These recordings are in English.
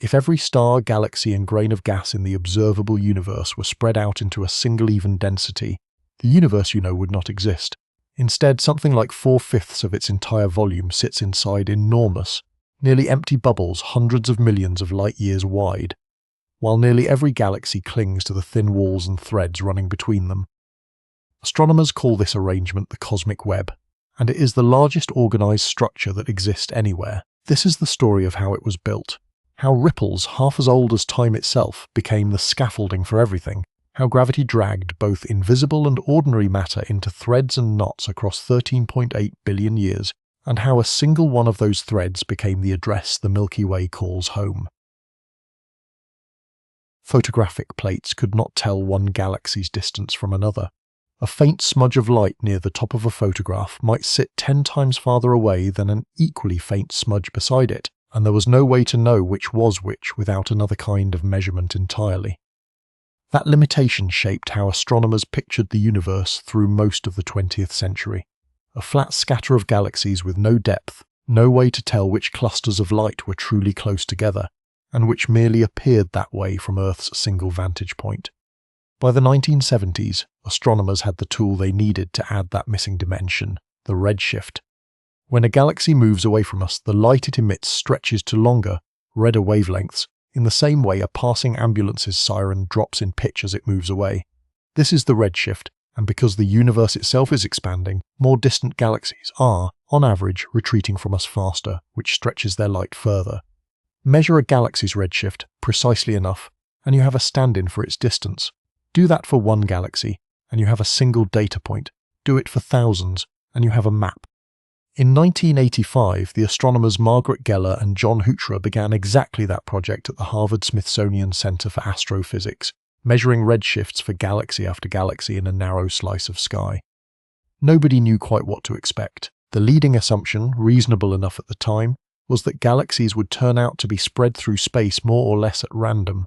If every star, galaxy, and grain of gas in the observable universe were spread out into a single even density, the universe, would not exist. Instead, something like 4/5 of its entire volume sits inside enormous, nearly empty bubbles hundreds of millions of light-years wide, while nearly every galaxy clings to the thin walls and threads running between them. Astronomers call this arrangement the cosmic web, and it is the largest organized structure that exists anywhere. This is the story of how it was built, how ripples half as old as time itself became the scaffolding for everything, how gravity dragged both invisible and ordinary matter into threads and knots across 13.8 billion years, and how a single one of those threads became the address the Milky Way calls home. Photographic plates could not tell one galaxy's distance from another. A faint smudge of light near the top of a photograph might sit 10 times farther away than an equally faint smudge beside it, and there was no way to know which was which without another kind of measurement entirely. That limitation shaped how astronomers pictured the universe through most of the 20th century. A flat scatter of galaxies with no depth, no way to tell which clusters of light were truly close together, and which merely appeared that way from Earth's single vantage point. By the 1970s, astronomers had the tool they needed to add that missing dimension, the redshift. When a galaxy moves away from us, the light it emits stretches to longer, redder wavelengths, in the same way a passing ambulance's siren drops in pitch as it moves away. This is the redshift, and because the universe itself is expanding, more distant galaxies are, on average, retreating from us faster, which stretches their light further. Measure a galaxy's redshift precisely enough, and you have a stand-in for its distance. Do that for one galaxy, and you have a single data point. Do it for thousands, and you have a map. In 1985, the astronomers Margaret Geller and John Huchra began exactly that project at the Harvard-Smithsonian Center for Astrophysics, measuring redshifts for galaxy after galaxy in a narrow slice of sky. Nobody knew quite what to expect. The leading assumption, reasonable enough at the time, was that galaxies would turn out to be spread through space more or less at random,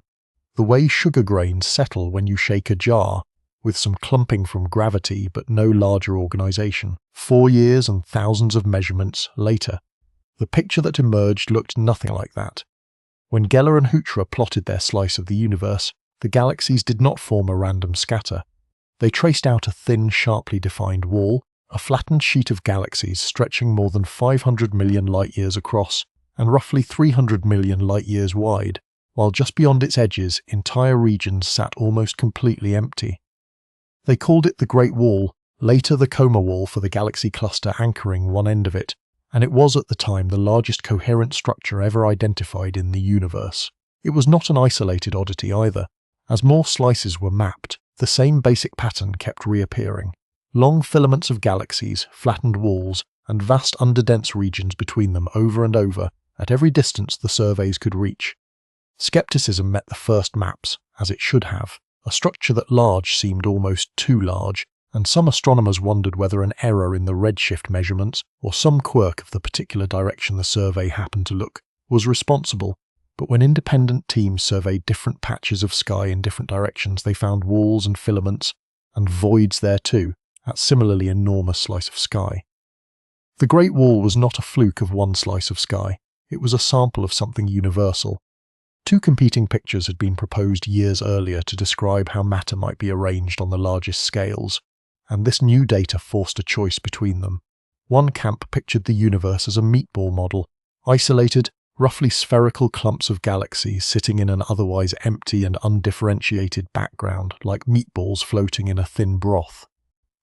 the way sugar grains settle when you shake a jar, with some clumping from gravity but no larger organization. 4 years and thousands of measurements later, the picture that emerged looked nothing like that. When Geller and Huchra plotted their slice of the universe, the galaxies did not form a random scatter. They traced out a thin, sharply defined wall, a flattened sheet of galaxies stretching more than 500 million light-years across and roughly 300 million light-years wide, while just beyond its edges, entire regions sat almost completely empty. They called it the Great Wall, later the Coma Wall for the galaxy cluster anchoring one end of it, and it was at the time the largest coherent structure ever identified in the universe. It was not an isolated oddity either. As more slices were mapped, the same basic pattern kept reappearing. Long filaments of galaxies, flattened walls, and vast underdense regions between them over and over, at every distance the surveys could reach. Skepticism met the first maps, as it should have. A structure that large seemed almost too large, and some astronomers wondered whether an error in the redshift measurements, or some quirk of the particular direction the survey happened to look, was responsible. But when independent teams surveyed different patches of sky in different directions, they found walls and filaments, and voids there too, at similarly enormous slice of sky. The Great Wall was not a fluke of one slice of sky. It was a sample of something universal. 2 competing pictures had been proposed years earlier to describe how matter might be arranged on the largest scales, and this new data forced a choice between them. One camp pictured the universe as a meatball model, isolated, roughly spherical clumps of galaxies sitting in an otherwise empty and undifferentiated background, like meatballs floating in a thin broth.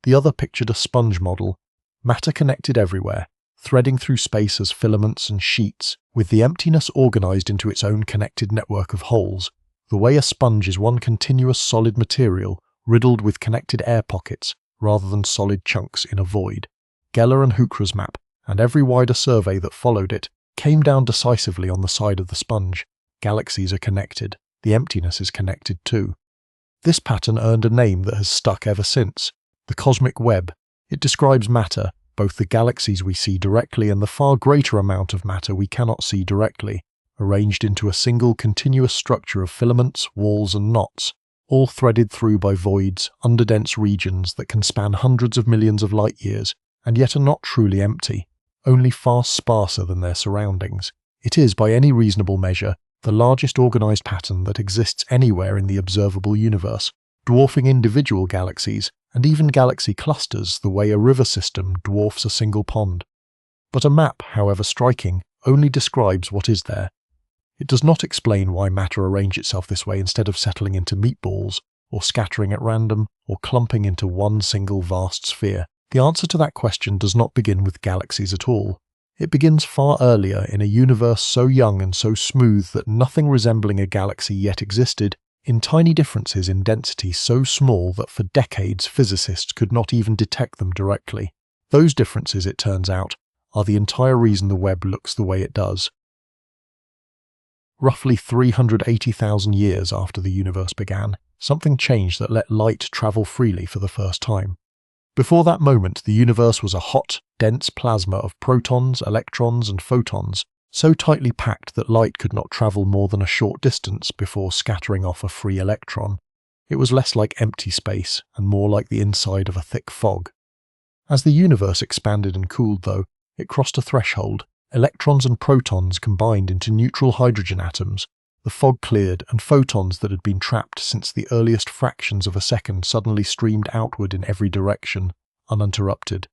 The other pictured a sponge model, matter connected everywhere, threading through space as filaments and sheets, with the emptiness organized into its own connected network of holes, the way a sponge is one continuous solid material riddled with connected air pockets rather than solid chunks in a void. Geller and Huchra's map, and every wider survey that followed it, came down decisively on the side of the sponge. Galaxies are connected. The emptiness is connected too. This pattern earned a name that has stuck ever since, the cosmic web. It describes matter, both the galaxies we see directly and the far greater amount of matter we cannot see directly, arranged into a single continuous structure of filaments, walls and knots, all threaded through by voids, underdense regions that can span hundreds of millions of light-years, and yet are not truly empty, only far sparser than their surroundings. It is, by any reasonable measure, the largest organized pattern that exists anywhere in the observable universe, dwarfing individual galaxies and even galaxy clusters the way a river system dwarfs a single pond. But a map, however striking, only describes what is there. It does not explain why matter arranges itself this way instead of settling into meatballs, or scattering at random, or clumping into one single vast sphere. The answer to that question does not begin with galaxies at all. It begins far earlier in a universe so young and so smooth that nothing resembling a galaxy yet existed, in tiny differences in density so small that for decades physicists could not even detect them directly. Those differences, it turns out, are the entire reason the web looks the way it does. Roughly 380,000 years after the universe began, something changed that let light travel freely for the first time. Before that moment, the universe was a hot, dense plasma of protons, electrons, and photons, so tightly packed that light could not travel more than a short distance before scattering off a free electron. It was less like empty space and more like the inside of a thick fog. As the universe expanded and cooled, though, it crossed a threshold. Electrons and protons combined into neutral hydrogen atoms. The fog cleared, and photons that had been trapped since the earliest fractions of a second suddenly streamed outward in every direction, uninterrupted.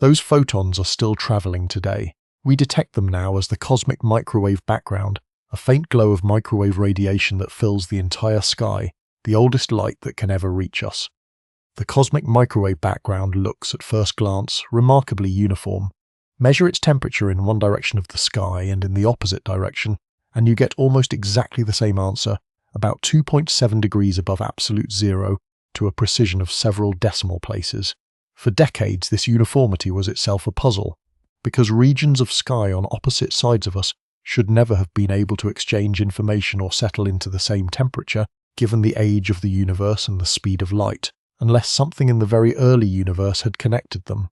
Those photons are still travelling today. We detect them now as the cosmic microwave background, a faint glow of microwave radiation that fills the entire sky, the oldest light that can ever reach us. The cosmic microwave background looks, at first glance, remarkably uniform. Measure its temperature in one direction of the sky and in the opposite direction, and you get almost exactly the same answer, about 2.7 degrees above absolute zero, to a precision of several decimal places. For decades, this uniformity was itself a puzzle, because regions of sky on opposite sides of us should never have been able to exchange information or settle into the same temperature, given the age of the universe and the speed of light, unless something in the very early universe had connected them.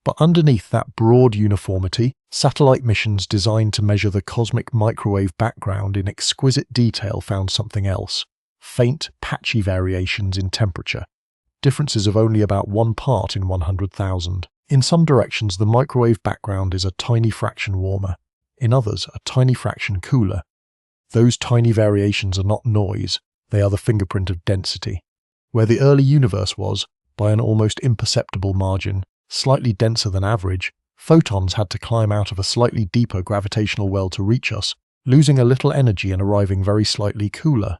But underneath that broad uniformity, satellite missions designed to measure the cosmic microwave background in exquisite detail found something else: faint, patchy variations in temperature, differences of only about 1 part in 100,000. In some directions, the microwave background is a tiny fraction warmer, in others, a tiny fraction cooler. Those tiny variations are not noise, they are the fingerprint of density. Where the early universe was, by an almost imperceptible margin, slightly denser than average, photons had to climb out of a slightly deeper gravitational well to reach us, losing a little energy and arriving very slightly cooler.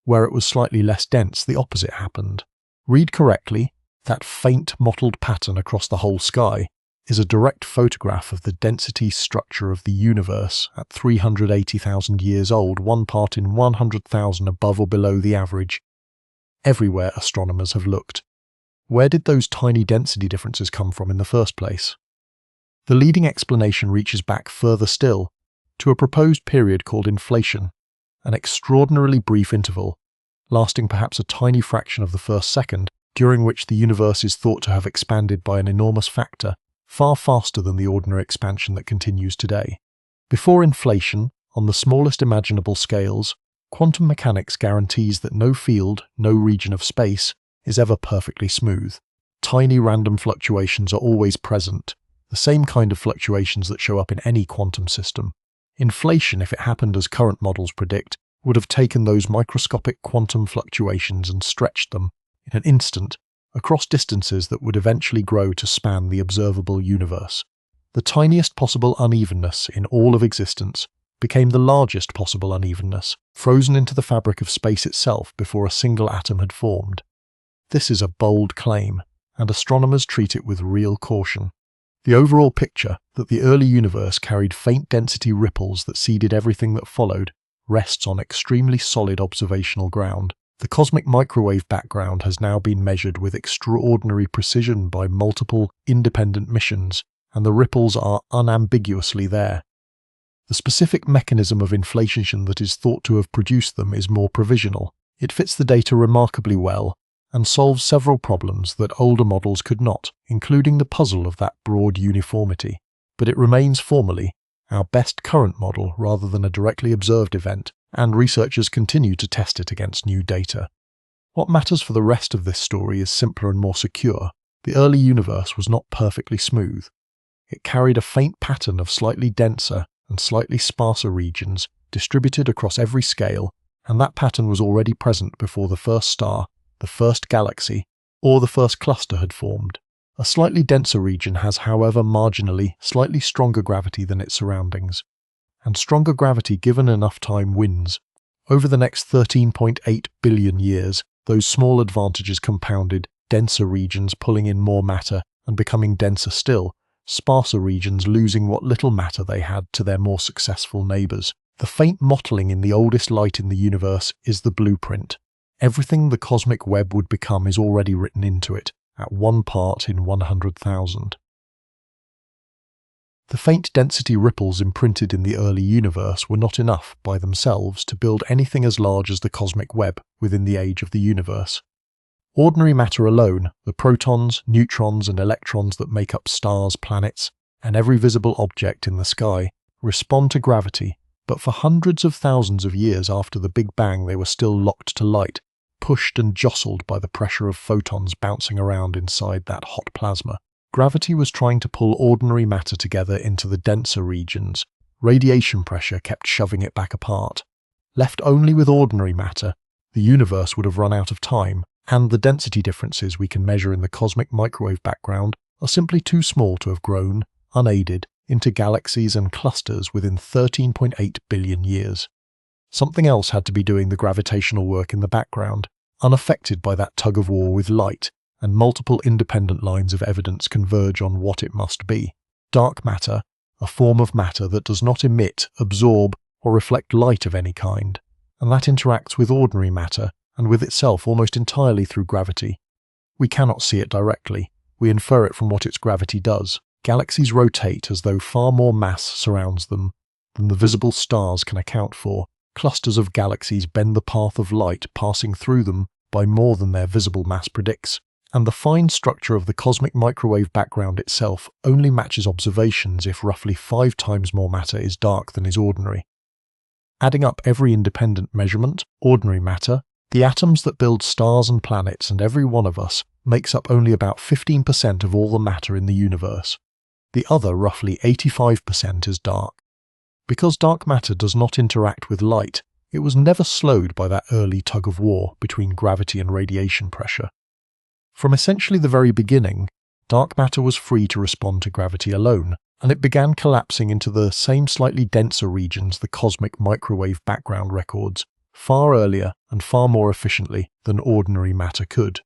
Where it was slightly less dense, the opposite happened. Read correctly, that faint mottled pattern across the whole sky is a direct photograph of the density structure of the universe at 380,000 years old, 1 part in 100,000 above or below the average. Everywhere astronomers have looked. Where did those tiny density differences come from in the first place? The leading explanation reaches back further still, to a proposed period called inflation, an extraordinarily brief interval, lasting perhaps a tiny fraction of the first second, during which the universe is thought to have expanded by an enormous factor, far faster than the ordinary expansion that continues today. Before inflation, on the smallest imaginable scales, quantum mechanics guarantees that no field, no region of space, is ever perfectly smooth. Tiny random fluctuations are always present, the same kind of fluctuations that show up in any quantum system. Inflation, if it happened as current models predict, would have taken those microscopic quantum fluctuations and stretched them, in an instant, across distances that would eventually grow to span the observable universe. The tiniest possible unevenness in all of existence became the largest possible unevenness, frozen into the fabric of space itself before a single atom had formed. This is a bold claim, and astronomers treat it with real caution. The overall picture, that the early universe carried faint density ripples that seeded everything that followed, rests on extremely solid observational ground. The cosmic microwave background has now been measured with extraordinary precision by multiple, independent missions, and the ripples are unambiguously there. The specific mechanism of inflation that is thought to have produced them is more provisional. It fits the data remarkably well, and solves several problems that older models could not, including the puzzle of that broad uniformity. But it remains formally our best current model rather than a directly observed event, and researchers continue to test it against new data. What matters for the rest of this story is simpler and more secure. The early universe was not perfectly smooth. It carried a faint pattern of slightly denser and slightly sparser regions distributed across every scale, and that pattern was already present before the first star, the first galaxy, or the first cluster had formed. A slightly denser region has, however, marginally slightly stronger gravity than its surroundings, and stronger gravity given enough time wins. Over the next 13.8 billion years, those small advantages compounded, denser regions pulling in more matter and becoming denser still, sparser regions losing what little matter they had to their more successful neighbours. The faint mottling in the oldest light in the universe is the blueprint. Everything the cosmic web would become is already written into it, at 1 part in 100,000. The faint density ripples imprinted in the early universe were not enough by themselves to build anything as large as the cosmic web within the age of the universe. Ordinary matter alone, the protons, neutrons and electrons that make up stars, planets, and every visible object in the sky, respond to gravity, but for hundreds of thousands of years after the Big Bang they were still locked to light, pushed and jostled by the pressure of photons bouncing around inside that hot plasma. Gravity was trying to pull ordinary matter together into the denser regions. Radiation pressure kept shoving it back apart. Left only with ordinary matter, the universe would have run out of time, and the density differences we can measure in the cosmic microwave background are simply too small to have grown, unaided, into galaxies and clusters within 13.8 billion years. Something else had to be doing the gravitational work in the background, unaffected by that tug-of-war with light, and multiple independent lines of evidence converge on what it must be. Dark matter, a form of matter that does not emit, absorb, or reflect light of any kind, and that interacts with ordinary matter and with itself almost entirely through gravity. We cannot see it directly, we infer it from what its gravity does. Galaxies rotate as though far more mass surrounds them than the visible stars can account for. Clusters of galaxies bend the path of light passing through them by more than their visible mass predicts, and the fine structure of the cosmic microwave background itself only matches observations if roughly 5 times more matter is dark than is ordinary. Adding up every independent measurement, ordinary matter, the atoms that build stars and planets and every one of us makes up only about 15% of all the matter in the universe. The other roughly 85% is dark. Because dark matter does not interact with light, it was never slowed by that early tug-of-war between gravity and radiation pressure. From essentially the very beginning, dark matter was free to respond to gravity alone, and it began collapsing into the same slightly denser regions the cosmic microwave background records, far earlier and far more efficiently than ordinary matter could.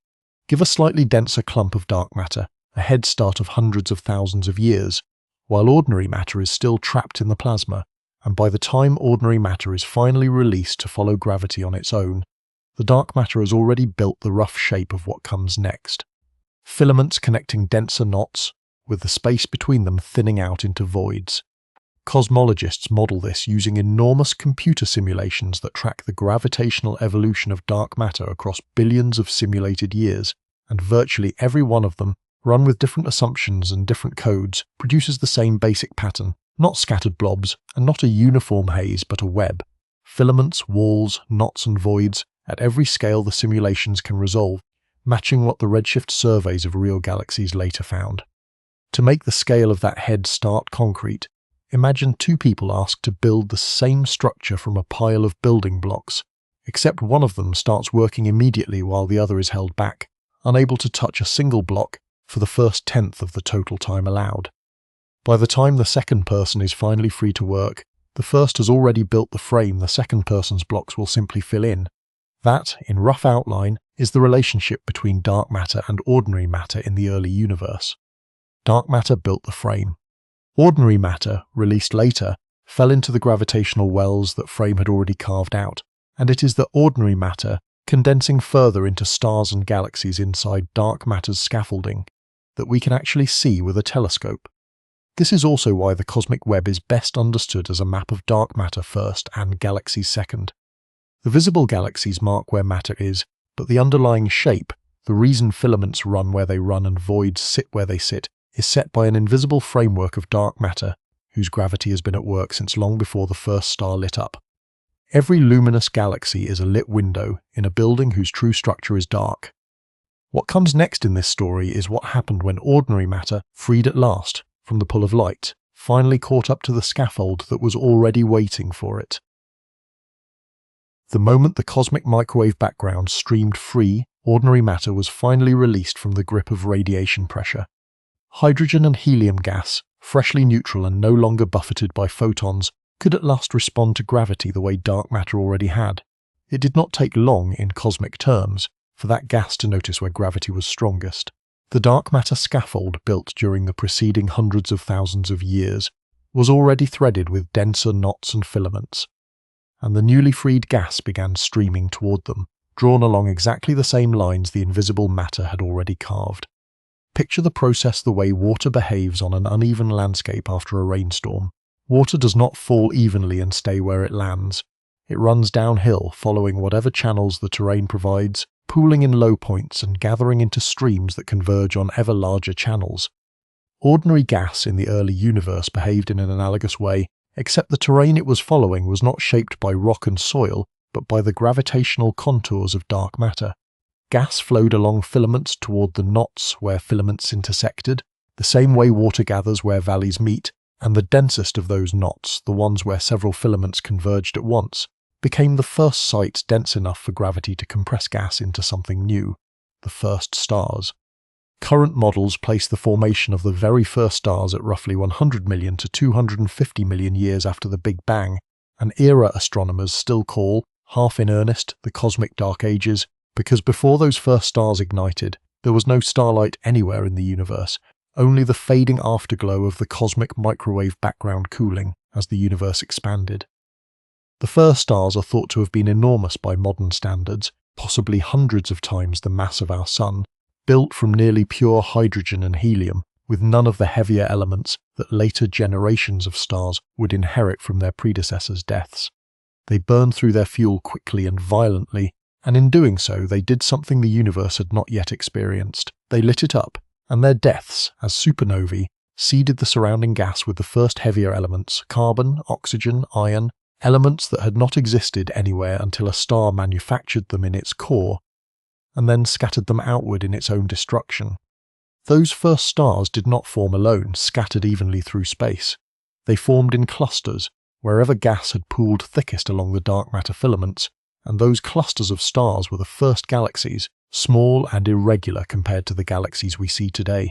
Give a slightly denser clump of dark matter a head start of hundreds of thousands of years, while ordinary matter is still trapped in the plasma, and by the time ordinary matter is finally released to follow gravity on its own, the dark matter has already built the rough shape of what comes next. Filaments connecting denser knots, with the space between them thinning out into voids. Cosmologists model this using enormous computer simulations that track the gravitational evolution of dark matter across billions of simulated years, and virtually every one of them, run with different assumptions and different codes, produces the same basic pattern, not scattered blobs, and not a uniform haze but a web. Filaments, walls, knots and voids, at every scale the simulations can resolve, matching what the redshift surveys of real galaxies later found. To make the scale of that head start concrete, imagine 2 people asked to build the same structure from a pile of building blocks, except one of them starts working immediately while the other is held back, unable to touch a single block for the first 1/10 of the total time allowed. By the time the second person is finally free to work, the first has already built the frame the second person's blocks will simply fill in. That, in rough outline, is the relationship between dark matter and ordinary matter in the early universe. Dark matter built the frame. Ordinary matter, released later, fell into the gravitational wells that frame had already carved out, and it is the ordinary matter, condensing further into stars and galaxies inside dark matter's scaffolding, that we can actually see with a telescope. This is also why the cosmic web is best understood as a map of dark matter first and galaxies second. The visible galaxies mark where matter is, but the underlying shape, the reason filaments run where they run and voids sit where they sit, is set by an invisible framework of dark matter, whose gravity has been at work since long before the first star lit up. Every luminous galaxy is a lit window in a building whose true structure is dark. What comes next in this story is what happened when ordinary matter, freed at last from the pull of light, finally caught up to the scaffold that was already waiting for it. The moment the cosmic microwave background streamed free, ordinary matter was finally released from the grip of radiation pressure. Hydrogen and helium gas, freshly neutral and no longer buffeted by photons, could at last respond to gravity the way dark matter already had. It did not take long, in cosmic terms, for that gas to notice where gravity was strongest. The dark matter scaffold built during the preceding hundreds of thousands of years was already threaded with denser knots and filaments, and the newly freed gas began streaming toward them, drawn along exactly the same lines the invisible matter had already carved. Picture the process the way water behaves on an uneven landscape after a rainstorm. Water does not fall evenly and stay where it lands. It runs downhill, following whatever channels the terrain provides, pooling in low points and gathering into streams that converge on ever larger channels. Ordinary gas in the early universe behaved in an analogous way, except the terrain it was following was not shaped by rock and soil, but by the gravitational contours of dark matter. Gas flowed along filaments toward the knots where filaments intersected, the same way water gathers where valleys meet, and the densest of those knots, the ones where several filaments converged at once, became the first sites dense enough for gravity to compress gas into something new, the first stars. Current models place the formation of the very first stars at roughly 100 million to 250 million years after the Big Bang, an era astronomers still call, half in earnest, the cosmic dark ages, because before those first stars ignited, there was no starlight anywhere in the universe, only the fading afterglow of the cosmic microwave background cooling as the universe expanded. The first stars are thought to have been enormous by modern standards, possibly hundreds of times the mass of our Sun, built from nearly pure hydrogen and helium, with none of the heavier elements that later generations of stars would inherit from their predecessors' deaths. They burned through their fuel quickly and violently, and in doing so they did something the universe had not yet experienced. They lit it up, and their deaths, as supernovae, seeded the surrounding gas with the first heavier elements, carbon, oxygen, iron, elements that had not existed anywhere until a star manufactured them in its core, and then scattered them outward in its own destruction. Those first stars did not form alone, scattered evenly through space. They formed in clusters, wherever gas had pooled thickest along the dark matter filaments, and those clusters of stars were the first galaxies, small and irregular compared to the galaxies we see today,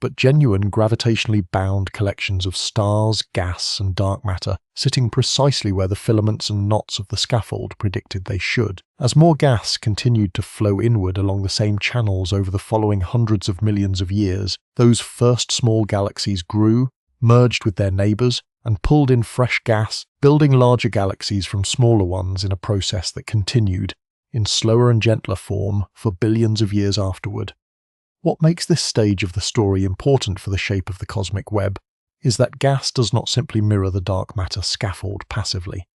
but genuine gravitationally bound collections of stars, gas, and dark matter, sitting precisely where the filaments and knots of the scaffold predicted they should. As more gas continued to flow inward along the same channels over the following hundreds of millions of years, those first small galaxies grew, merged with their neighbours, and pulled in fresh gas, building larger galaxies from smaller ones in a process that continued, in slower and gentler form, for billions of years afterward. What makes this stage of the story important for the shape of the cosmic web is that gas does not simply mirror the dark matter scaffold passively.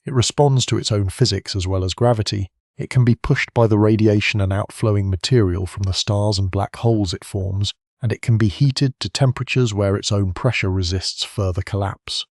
It responds to its own physics as well as gravity. It can be pushed by the radiation and outflowing material from the stars and black holes it forms, and it can be heated to temperatures where its own pressure resists further collapse.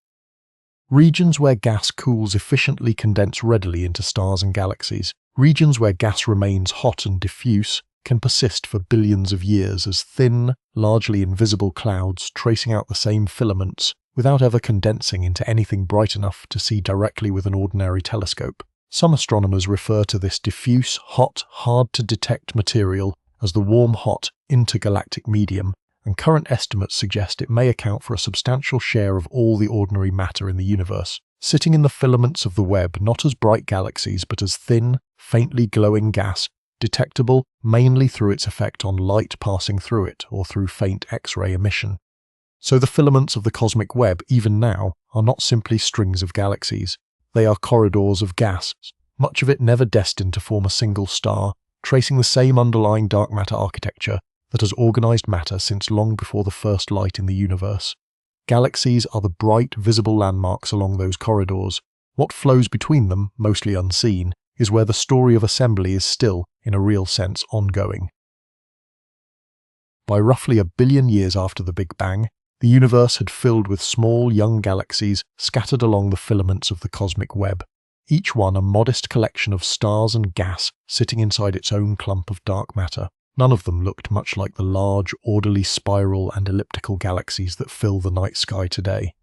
Regions where gas cools efficiently condense readily into stars and galaxies. Regions where gas remains hot and diffuse can persist for billions of years as thin, largely invisible clouds tracing out the same filaments without ever condensing into anything bright enough to see directly with an ordinary telescope. Some astronomers refer to this diffuse, hot, hard-to-detect material as the warm-hot intergalactic medium, and current estimates suggest it may account for a substantial share of all the ordinary matter in the universe, sitting in the filaments of the web not as bright galaxies but as thin, faintly glowing gas, detectable mainly through its effect on light passing through it or through faint X-ray emission. So the filaments of the cosmic web, even now, are not simply strings of galaxies. They are corridors of gas, much of it never destined to form a single star, tracing the same underlying dark matter architecture that has organized matter since long before the first light in the universe. Galaxies are the bright, visible landmarks along those corridors. What flows between them, mostly unseen, is where the story of assembly is still, in a real sense, ongoing. By roughly 1 billion years after the Big Bang, the universe had filled with small, young galaxies scattered along the filaments of the cosmic web, each one a modest collection of stars and gas sitting inside its own clump of dark matter. None of them looked much like the large, orderly spiral and elliptical galaxies that fill the night sky today.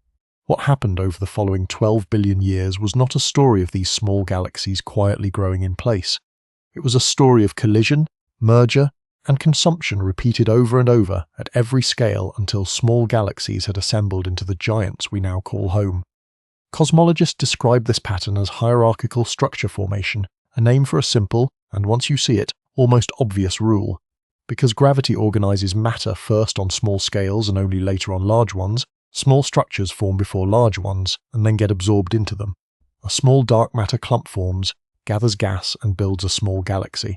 What happened over the following 12 billion years was not a story of these small galaxies quietly growing in place. It was a story of collision, merger, and consumption repeated over and over at every scale until small galaxies had assembled into the giants we now call home. Cosmologists describe this pattern as hierarchical structure formation, a name for a simple, and once you see it, almost obvious rule. Because gravity organizes matter first on small scales and only later on large ones, small structures form before large ones and then get absorbed into them. A small dark matter clump forms, gathers gas, and builds a small galaxy.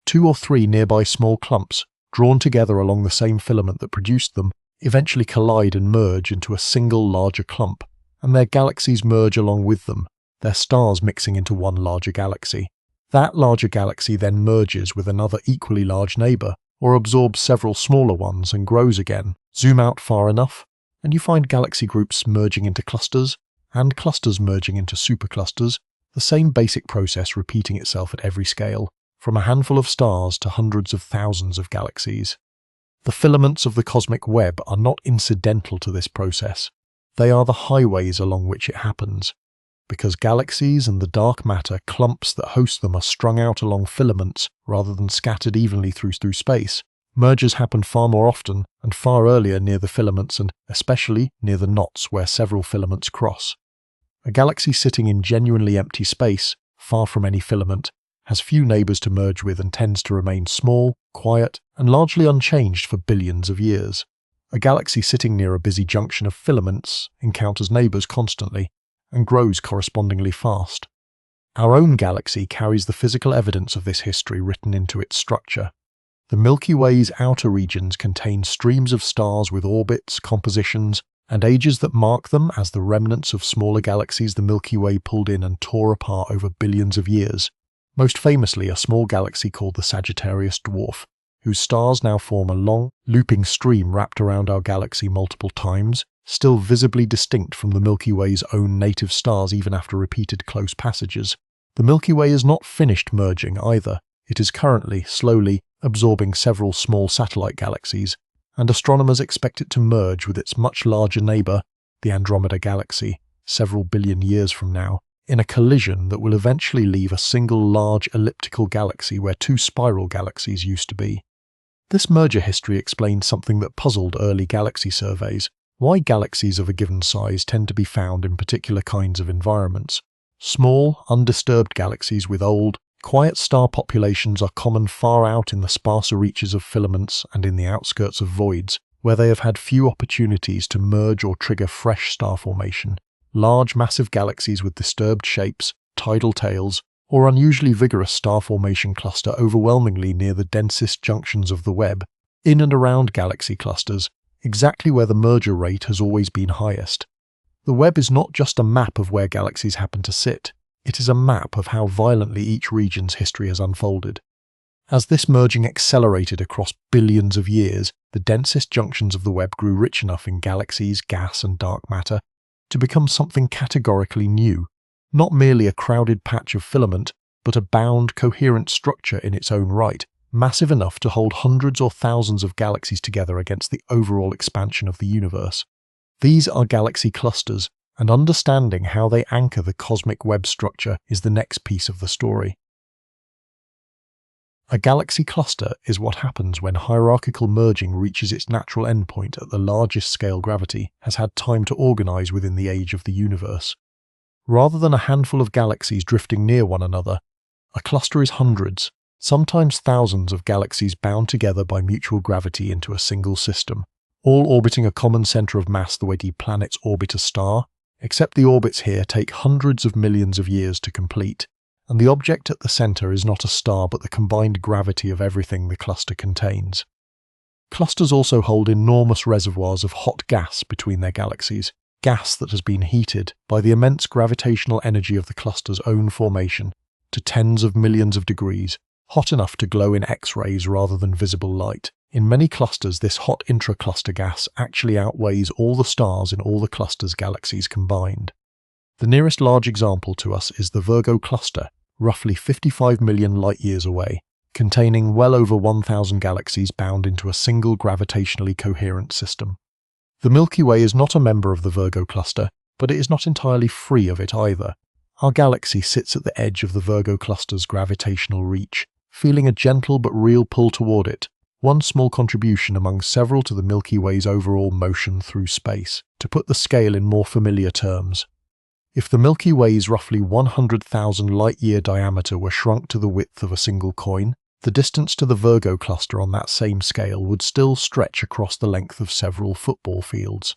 2 or 3 nearby small clumps, drawn together along the same filament that produced them, eventually collide and merge into a single larger clump, and their galaxies merge along with them, their stars mixing into one larger galaxy. That larger galaxy then merges with another equally large neighbour, or absorbs several smaller ones and grows again. Zoom out far enough, and you find galaxy groups merging into clusters, and clusters merging into superclusters, the same basic process repeating itself at every scale, from a handful of stars to hundreds of thousands of galaxies. The filaments of the cosmic web are not incidental to this process. They are the highways along which it happens. Because galaxies and the dark matter clumps that host them are strung out along filaments rather than scattered evenly through space, mergers happen far more often and far earlier near the filaments and especially near the knots where several filaments cross. A galaxy sitting in genuinely empty space, far from any filament, has few neighbours to merge with and tends to remain small, quiet, and largely unchanged for billions of years. A galaxy sitting near a busy junction of filaments encounters neighbours constantly and grows correspondingly fast. Our own galaxy carries the physical evidence of this history written into its structure. The Milky Way's outer regions contain streams of stars with orbits, compositions, and ages that mark them as the remnants of smaller galaxies the Milky Way pulled in and tore apart over billions of years. Most famously, a small galaxy called the Sagittarius Dwarf, whose stars now form a long, looping stream wrapped around our galaxy multiple times, still visibly distinct from the Milky Way's own native stars even after repeated close passages. The Milky Way is not finished merging either. It is currently, slowly, absorbing several small satellite galaxies, and astronomers expect it to merge with its much larger neighbour, the Andromeda Galaxy, several billion years from now, in a collision that will eventually leave a single large elliptical galaxy where 2 spiral galaxies used to be. This merger history explains something that puzzled early galaxy surveys: why galaxies of a given size tend to be found in particular kinds of environments. Small, undisturbed galaxies with old, quiet star populations are common far out in the sparser reaches of filaments and in the outskirts of voids, where they have had few opportunities to merge or trigger fresh star formation. Large, massive galaxies with disturbed shapes, tidal tails, or unusually vigorous star formation cluster overwhelmingly near the densest junctions of the web, in and around galaxy clusters, exactly where the merger rate has always been highest. The web is not just a map of where galaxies happen to sit, it is a map of how violently each region's history has unfolded. As this merging accelerated across billions of years, the densest junctions of the web grew rich enough in galaxies, gas, and dark matter to become something categorically new, not merely a crowded patch of filament, but a bound, coherent structure in its own right, massive enough to hold hundreds or thousands of galaxies together against the overall expansion of the universe. These are galaxy clusters, and understanding how they anchor the cosmic web structure is the next piece of the story. A galaxy cluster is what happens when hierarchical merging reaches its natural endpoint at the largest scale gravity has had time to organize within the age of the universe. Rather than a handful of galaxies drifting near one another, a cluster is hundreds, sometimes thousands of galaxies bound together by mutual gravity into a single system, all orbiting a common center of mass the way deep planets orbit a star, except the orbits here take hundreds of millions of years to complete, and the object at the center is not a star but the combined gravity of everything the cluster contains. Clusters also hold enormous reservoirs of hot gas between their galaxies, gas that has been heated by the immense gravitational energy of the cluster's own formation to tens of millions of degrees, hot enough to glow in X-rays rather than visible light. In many clusters, this hot intra-cluster gas actually outweighs all the stars in all the cluster's galaxies combined. The nearest large example to us is the Virgo cluster, roughly 55 million light-years away, containing well over 1,000 galaxies bound into a single gravitationally coherent system. The Milky Way is not a member of the Virgo cluster, but it is not entirely free of it either. Our galaxy sits at the edge of the Virgo cluster's gravitational reach, feeling a gentle but real pull toward it, one small contribution among several to the Milky Way's overall motion through space. To put the scale in more familiar terms, if the Milky Way's roughly 100,000 light-year diameter were shrunk to the width of a single coin, the distance to the Virgo cluster on that same scale would still stretch across the length of several football fields.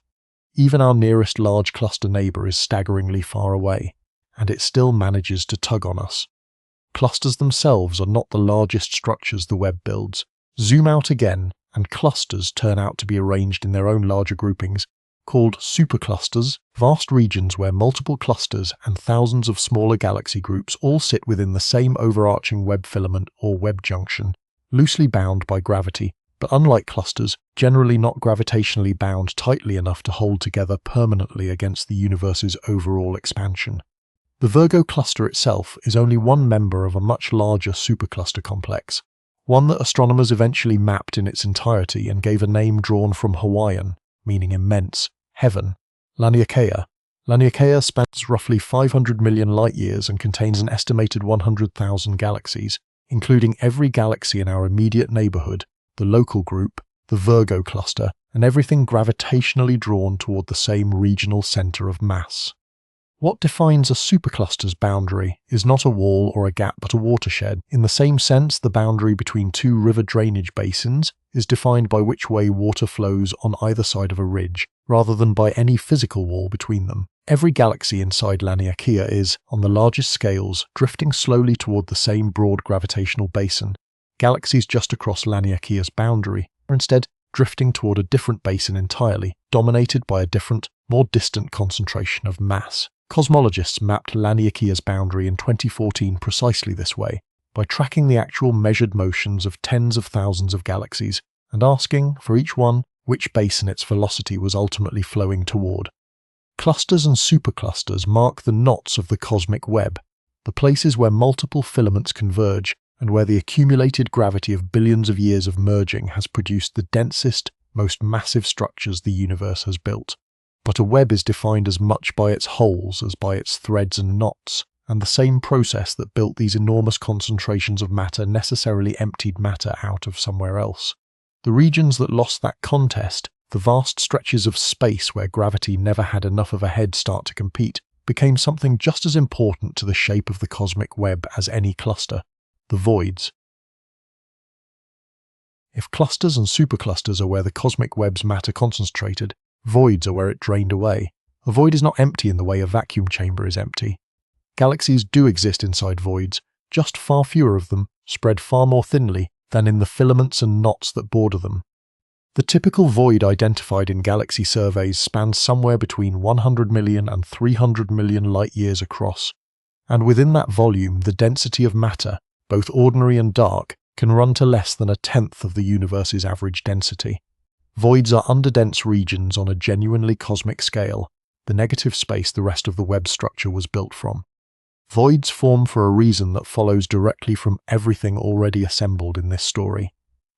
Even our nearest large cluster neighbour is staggeringly far away, and it still manages to tug on us. Clusters themselves are not the largest structures the web builds. Zoom out again, and clusters turn out to be arranged in their own larger groupings, called superclusters, vast regions where multiple clusters and thousands of smaller galaxy groups all sit within the same overarching web filament or web junction, loosely bound by gravity, but unlike clusters, generally not gravitationally bound tightly enough to hold together permanently against the universe's overall expansion. The Virgo cluster itself is only one member of a much larger supercluster complex, one that astronomers eventually mapped in its entirety and gave a name drawn from Hawaiian, meaning immense, heaven, Laniakea. Laniakea spans roughly 500 million light-years and contains an estimated 100,000 galaxies, including every galaxy in our immediate neighborhood, the local group, the Virgo cluster, and everything gravitationally drawn toward the same regional center of mass. What defines a supercluster's boundary is not a wall or a gap but a watershed. In the same sense, the boundary between two river drainage basins is defined by which way water flows on either side of a ridge, rather than by any physical wall between them. Every galaxy inside Laniakea is, on the largest scales, drifting slowly toward the same broad gravitational basin. Galaxies just across Laniakea's boundary are instead drifting toward a different basin entirely, dominated by a different, more distant concentration of mass. Cosmologists mapped Laniakea's boundary in 2014 precisely this way, by tracking the actual measured motions of tens of thousands of galaxies, and asking, for each one, which basin its velocity was ultimately flowing toward. Clusters and superclusters mark the knots of the cosmic web, the places where multiple filaments converge, and where the accumulated gravity of billions of years of merging has produced the densest, most massive structures the universe has built. But a web is defined as much by its holes as by its threads and knots, and the same process that built these enormous concentrations of matter necessarily emptied matter out of somewhere else. The regions that lost that contest, the vast stretches of space where gravity never had enough of a head start to compete, became something just as important to the shape of the cosmic web as any cluster: the voids. If clusters and superclusters are where the cosmic web's matter concentrated, voids are where it drained away. A void is not empty in the way a vacuum chamber is empty. Galaxies do exist inside voids, just far fewer of them, spread far more thinly than in the filaments and knots that border them. The typical void identified in galaxy surveys spans somewhere between 100 million and 300 million light-years across, and within that volume the density of matter, both ordinary and dark, can run to less than a tenth of the universe's average density. Voids are underdense regions on a genuinely cosmic scale, the negative space the rest of the web structure was built from. Voids form for a reason that follows directly from everything already assembled in this story.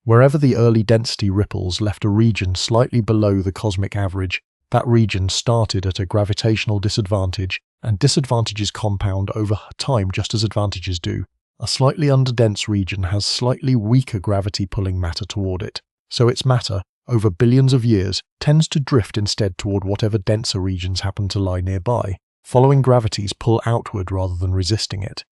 Wherever the early density ripples left a region slightly below the cosmic average, that region started at a gravitational disadvantage, and disadvantages compound over time just as advantages do. A slightly underdense region has slightly weaker gravity pulling matter toward it, so its matter, over billions of years, tends to drift instead toward whatever denser regions happen to lie nearby, following gravity's pull outward rather than resisting it.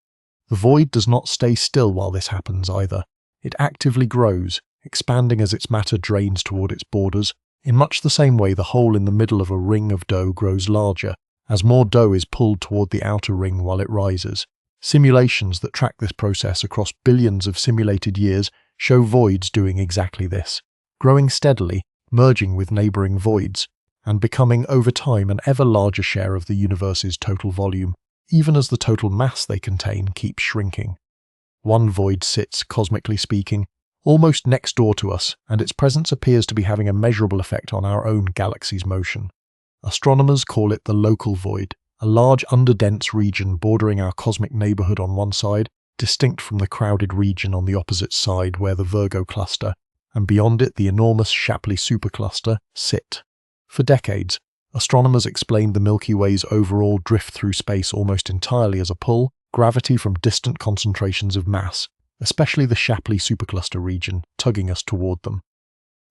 The void does not stay still while this happens either. It actively grows, expanding as its matter drains toward its borders, in much the same way the hole in the middle of a ring of dough grows larger, as more dough is pulled toward the outer ring while it rises. Simulations that track this process across billions of simulated years show voids doing exactly this, growing steadily, merging with neighboring voids, and becoming over time an ever larger share of the universe's total volume, even as the total mass they contain keeps shrinking. One void sits, cosmically speaking, almost next door to us, and its presence appears to be having a measurable effect on our own galaxy's motion. Astronomers call it the local void, a large underdense region bordering our cosmic neighborhood on one side, distinct from the crowded region on the opposite side where the Virgo cluster, and beyond it the enormous Shapley Supercluster, sit. For decades, astronomers explained the Milky Way's overall drift through space almost entirely as a pull, gravity from distant concentrations of mass, especially the Shapley Supercluster region, tugging us toward them.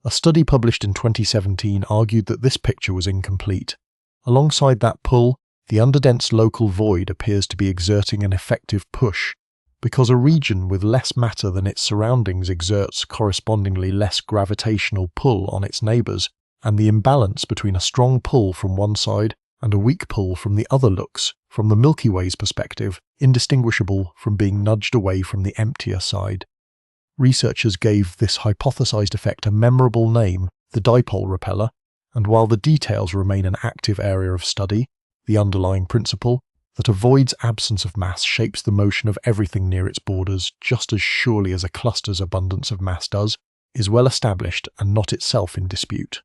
A study published in 2017 argued that this picture was incomplete. Alongside that pull, the underdense local void appears to be exerting an effective push, because a region with less matter than its surroundings exerts correspondingly less gravitational pull on its neighbours, and the imbalance between a strong pull from one side and a weak pull from the other looks, from the Milky Way's perspective, indistinguishable from being nudged away from the emptier side. Researchers gave this hypothesized effect a memorable name, the dipole repeller, and while the details remain an active area of study, the underlying principle, that a void's absence of mass shapes the motion of everything near its borders just as surely as a cluster's abundance of mass does, is well established and not itself in dispute.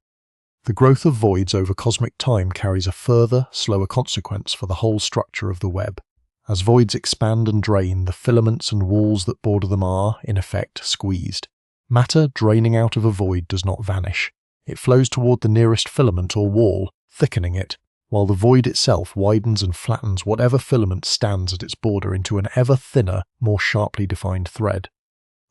The growth of voids over cosmic time carries a further, slower consequence for the whole structure of the web. As voids expand and drain, the filaments and walls that border them are, in effect, squeezed. Matter draining out of a void does not vanish. It flows toward the nearest filament or wall, thickening it, while the void itself widens and flattens whatever filament stands at its border into an ever thinner, more sharply defined thread.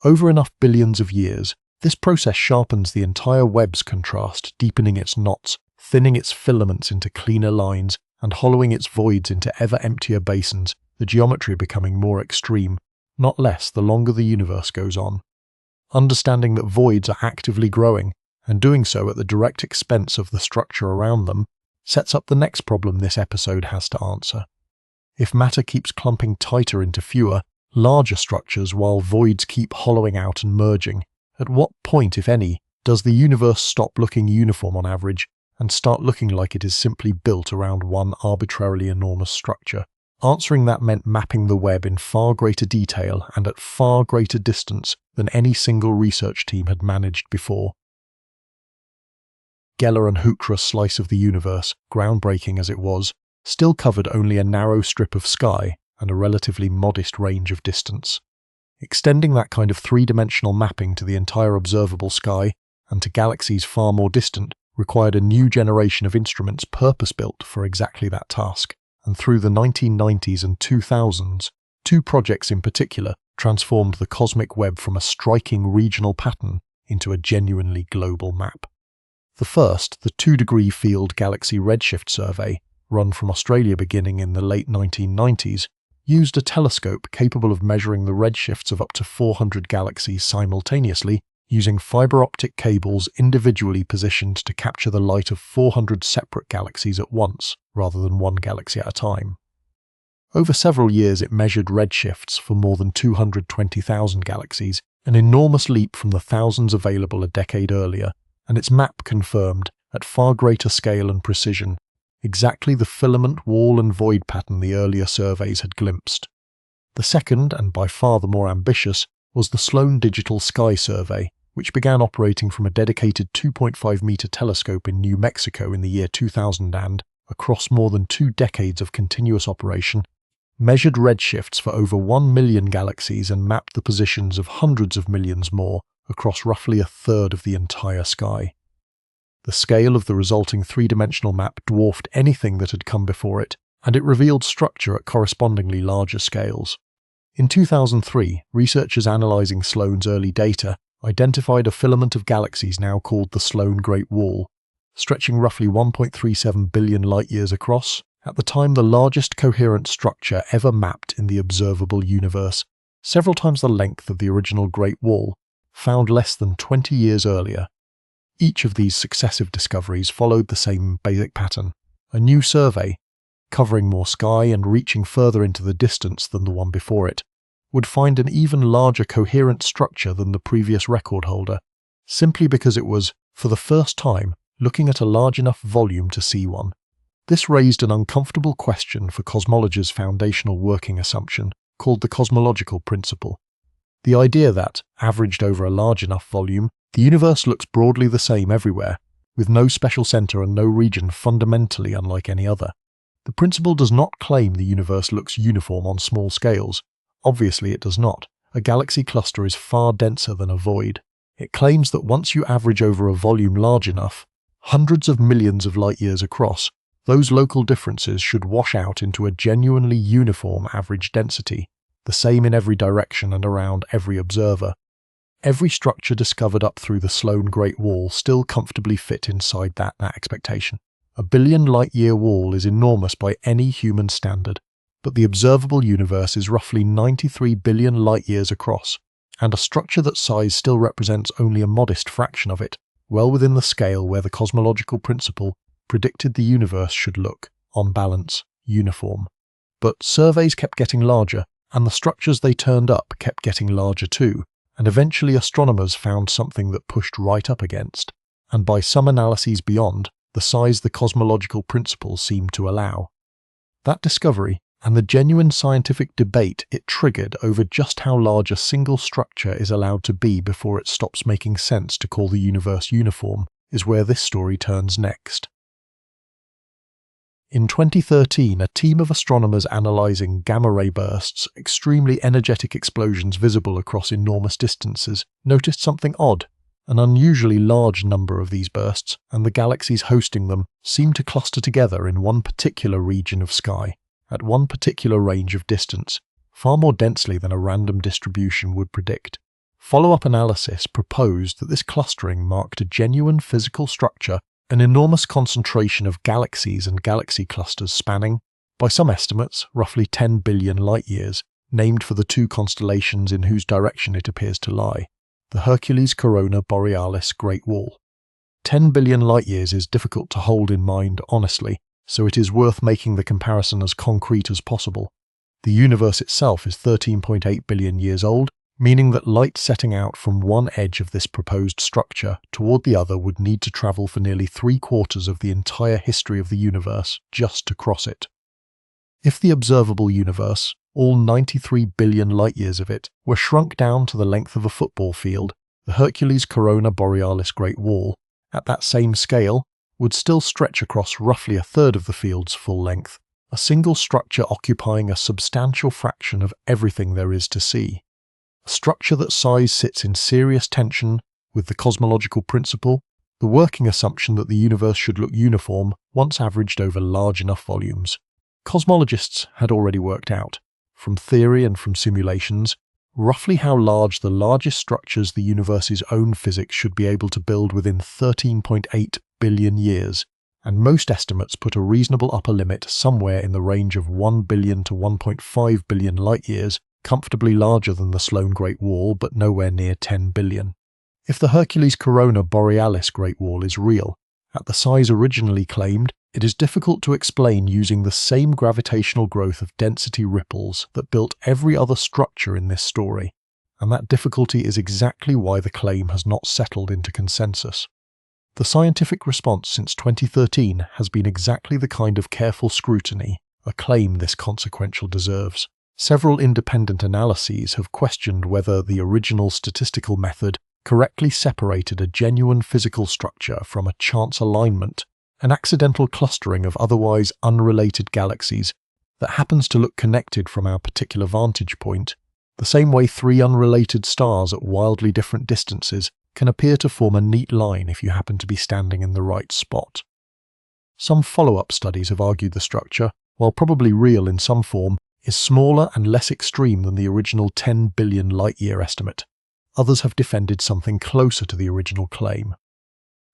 Over enough billions of years, this process sharpens the entire web's contrast, deepening its knots, thinning its filaments into cleaner lines, and hollowing its voids into ever emptier basins, the geometry becoming more extreme, not less the longer the universe goes on. Understanding that voids are actively growing, and doing so at the direct expense of the structure around them, sets up the next problem this episode has to answer. If matter keeps clumping tighter into fewer, larger structures while voids keep hollowing out and merging, at what point, if any, does the universe stop looking uniform on average and start looking like it is simply built around one arbitrarily enormous structure? Answering that meant mapping the web in far greater detail and at far greater distance than any single research team had managed before. Geller and Huchter's slice of the universe, groundbreaking as it was, still covered only a narrow strip of sky and a relatively modest range of distance. Extending that kind of three-dimensional mapping to the entire observable sky and to galaxies far more distant required a new generation of instruments purpose-built for exactly that task. And through the 1990s and 2000s, two projects in particular transformed the cosmic web from a striking regional pattern into a genuinely global map. The first, the 2-degree field galaxy redshift survey, run from Australia beginning in the late 1990s, used a telescope capable of measuring the redshifts of up to 400 galaxies simultaneously, using fiber optic cables individually positioned to capture the light of 400 separate galaxies at once, rather than one galaxy at a time. Over several years it measured redshifts for more than 220,000 galaxies, an enormous leap from the thousands available a decade earlier, and its map confirmed, at far greater scale and precision, exactly the filament wall and void pattern the earlier surveys had glimpsed. The second, and by far the more ambitious, was the Sloan Digital Sky Survey, which began operating from a dedicated 2.5-meter telescope in New Mexico in the year 2000 and, across more than 2 decades of continuous operation, measured redshifts for over 1 million galaxies and mapped the positions of hundreds of millions more across roughly a third of the entire sky. The scale of the resulting three-dimensional map dwarfed anything that had come before it, and it revealed structure at correspondingly larger scales. In 2003, researchers analysing Sloan's early data identified a filament of galaxies now called the Sloan Great Wall, stretching roughly 1.37 billion light-years across, at the time the largest coherent structure ever mapped in the observable universe, several times the length of the original Great Wall, found less than 20 years earlier. Each of these successive discoveries followed the same basic pattern. A new survey, covering more sky and reaching further into the distance than the one before it, would find an even larger coherent structure than the previous record holder, simply because it was, for the first time, looking at a large enough volume to see one. This raised an uncomfortable question for cosmology's foundational working assumption, called the cosmological principle. The idea that, averaged over a large enough volume, the universe looks broadly the same everywhere, with no special centre and no region fundamentally unlike any other. The principle does not claim the universe looks uniform on small scales. Obviously it does not. A galaxy cluster is far denser than a void. It claims that once you average over a volume large enough, Hundreds of millions of light-years across, those local differences should wash out into a genuinely uniform average density, the same in every direction and around every observer. Every structure discovered up through the Sloan Great Wall still comfortably fit inside that expectation. A billion light-year wall is enormous by any human standard, but the observable universe is roughly 93 billion light-years across, and a structure that size still represents only a modest fraction of it, well within the scale where the cosmological principle predicted the universe should look, on balance, uniform. But surveys kept getting larger, and the structures they turned up kept getting larger too, and eventually astronomers found something that pushed right up against, and by some analyses beyond, the size the cosmological principle seemed to allow. That discovery, and the genuine scientific debate it triggered over just how large a single structure is allowed to be before it stops making sense to call the universe uniform, is where this story turns next. In 2013, a team of astronomers analysing gamma-ray bursts, extremely energetic explosions visible across enormous distances, noticed something odd. An unusually large number of these bursts, and the galaxies hosting them, seem to cluster together in one particular region of sky, at one particular range of distance, far more densely than a random distribution would predict. Follow-up analysis proposed that this clustering marked a genuine physical structure, an enormous concentration of galaxies and galaxy clusters spanning, by some estimates, roughly 10 billion light-years, named for the two constellations in whose direction it appears to lie, the Hercules-Corona Borealis Great Wall. 10 billion light-years is difficult to hold in mind honestly, so it is worth making the comparison as concrete as possible. The universe itself is 13.8 billion years old, meaning that light setting out from one edge of this proposed structure toward the other would need to travel for nearly 3/4 of the entire history of the universe just to cross it. If the observable universe, all 93 billion light-years of it, were shrunk down to the length of a football field, the Hercules-Corona Borealis Great Wall, at that same scale, would still stretch across roughly a third of the field's full length, a single structure occupying a substantial fraction of everything there is to see. A structure that size sits in serious tension with the cosmological principle, the working assumption that the universe should look uniform once averaged over large enough volumes. Cosmologists had already worked out, from theory and from simulations, roughly how large the largest structures the universe's own physics should be able to build within 13.8 billion years, and most estimates put a reasonable upper limit somewhere in the range of 1 billion to 1.5 billion light-years, comfortably larger than the Sloan Great Wall but nowhere near 10 billion. If the Hercules-Corona Borealis Great Wall is real, at the size originally claimed, it is difficult to explain using the same gravitational growth of density ripples that built every other structure in this story, and that difficulty is exactly why the claim has not settled into consensus. The scientific response since 2013 has been exactly the kind of careful scrutiny a claim this consequential deserves. Several independent analyses have questioned whether the original statistical method correctly separated a genuine physical structure from a chance alignment, an accidental clustering of otherwise unrelated galaxies that happens to look connected from our particular vantage point, the same way three unrelated stars at wildly different distances can appear to form a neat line if you happen to be standing in the right spot. Some follow-up studies have argued the structure, while probably real in some form, is smaller and less extreme than the original 10 billion light-year estimate. Others have defended something closer to the original claim.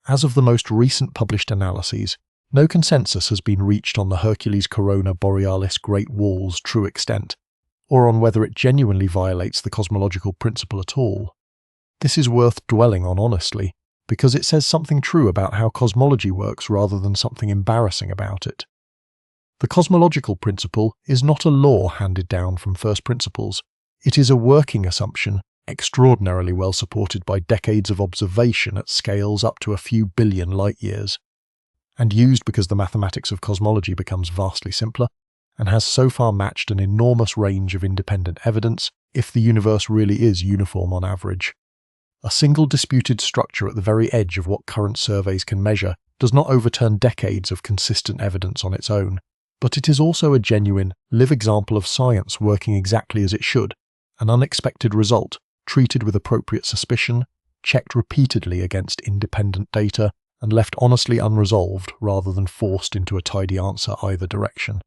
As of the most recent published analyses, no consensus has been reached on the Hercules-Corona Borealis Great Wall's true extent, or on whether it genuinely violates the cosmological principle at all. This is worth dwelling on honestly, because it says something true about how cosmology works rather than something embarrassing about it. The cosmological principle is not a law handed down from first principles. It is a working assumption, extraordinarily well supported by decades of observation at scales up to a few billion light-years, and used because the mathematics of cosmology becomes vastly simpler, and has so far matched an enormous range of independent evidence if the universe really is uniform on average. A single disputed structure at the very edge of what current surveys can measure does not overturn decades of consistent evidence on its own, but it is also a genuine, live example of science working exactly as it should, an unexpected result, treated with appropriate suspicion, checked repeatedly against independent data, and left honestly unresolved rather than forced into a tidy answer either direction.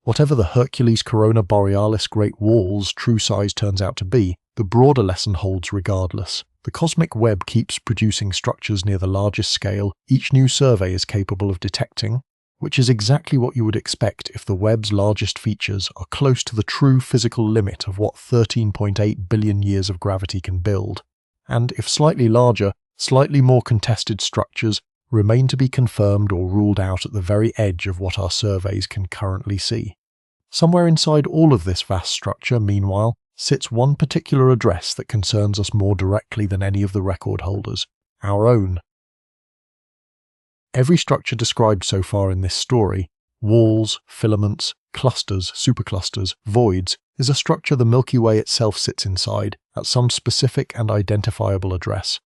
Whatever the Hercules-Corona Borealis Great Wall's true size turns out to be, the broader lesson holds regardless. The cosmic web keeps producing structures near the largest scale each new survey is capable of detecting, which is exactly what you would expect if the web's largest features are close to the true physical limit of what 13.8 billion years of gravity can build. And if slightly larger, slightly more contested structures remain to be confirmed or ruled out at the very edge of what our surveys can currently see. Somewhere inside all of this vast structure, meanwhile, sits one particular address that concerns us more directly than any of the record holders, our own. Every structure described so far in this story, walls, filaments, clusters, superclusters, voids, is a structure the Milky Way itself sits inside, at some specific and identifiable address.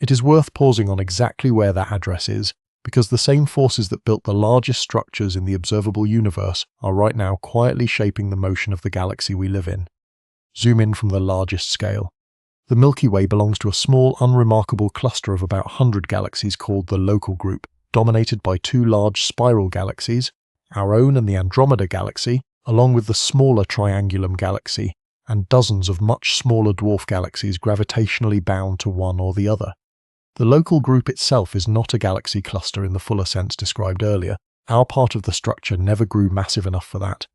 It is worth pausing on exactly where that address is, because the same forces that built the largest structures in the observable universe are right now quietly shaping the motion of the galaxy we live in. Zoom in from the largest scale. The Milky Way belongs to a small, unremarkable cluster of about 100 galaxies called the Local Group, dominated by two large spiral galaxies, our own and the Andromeda Galaxy, along with the smaller Triangulum Galaxy, and dozens of much smaller dwarf galaxies gravitationally bound to one or the other. The Local Group itself is not a galaxy cluster in the fuller sense described earlier. Our part of the structure never grew massive enough for that.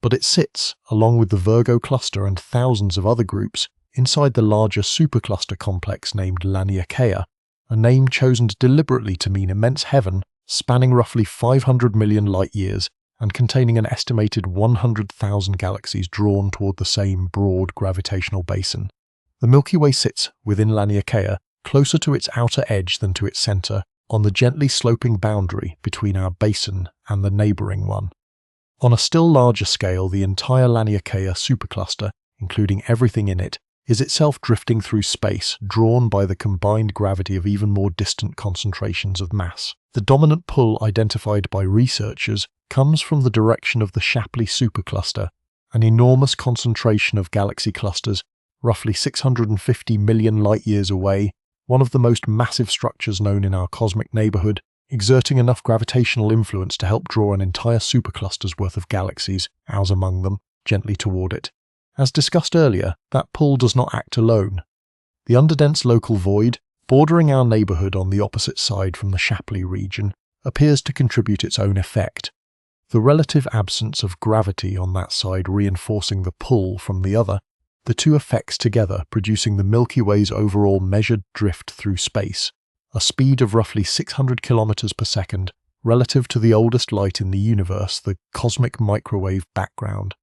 But it sits, along with the Virgo cluster and thousands of other groups, inside the larger supercluster complex named Laniakea, a name chosen deliberately to mean immense heaven, spanning roughly 500 million light-years and containing an estimated 100,000 galaxies drawn toward the same broad gravitational basin. The Milky Way sits within Laniakea, closer to its outer edge than to its center, on the gently sloping boundary between our basin and the neighboring one. On a still larger scale, the entire Laniakea Supercluster, including everything in it, is itself drifting through space, drawn by the combined gravity of even more distant concentrations of mass. The dominant pull identified by researchers comes from the direction of the Shapley Supercluster, an enormous concentration of galaxy clusters, roughly 650 million light-years away, one of the most massive structures known in our cosmic neighborhood, exerting enough gravitational influence to help draw an entire supercluster's worth of galaxies, ours among them, gently toward it. As discussed earlier, that pull does not act alone. The underdense local void, bordering our neighborhood on the opposite side from the Shapley region, appears to contribute its own effect. The relative absence of gravity on that side reinforcing the pull from the other, the two effects together producing the Milky Way's overall measured drift through space, a speed of roughly 600 kilometers per second, relative to the oldest light in the universe, the cosmic microwave background.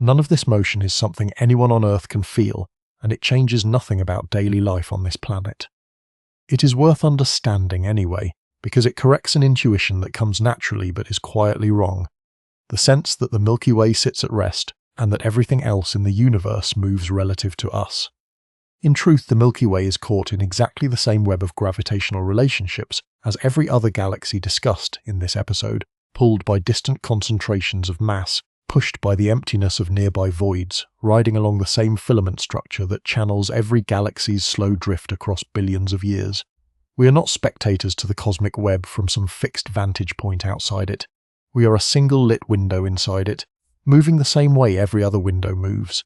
None of this motion is something anyone on Earth can feel, and it changes nothing about daily life on this planet. It is worth understanding anyway, because it corrects an intuition that comes naturally but is quietly wrong. The sense that the Milky Way sits at rest, and that everything else in the universe moves relative to us. In truth, the Milky Way is caught in exactly the same web of gravitational relationships as every other galaxy discussed in this episode, pulled by distant concentrations of mass, pushed by the emptiness of nearby voids, riding along the same filament structure that channels every galaxy's slow drift across billions of years. We are not spectators to the cosmic web from some fixed vantage point outside it. We are a single lit window inside it, moving the same way every other window moves.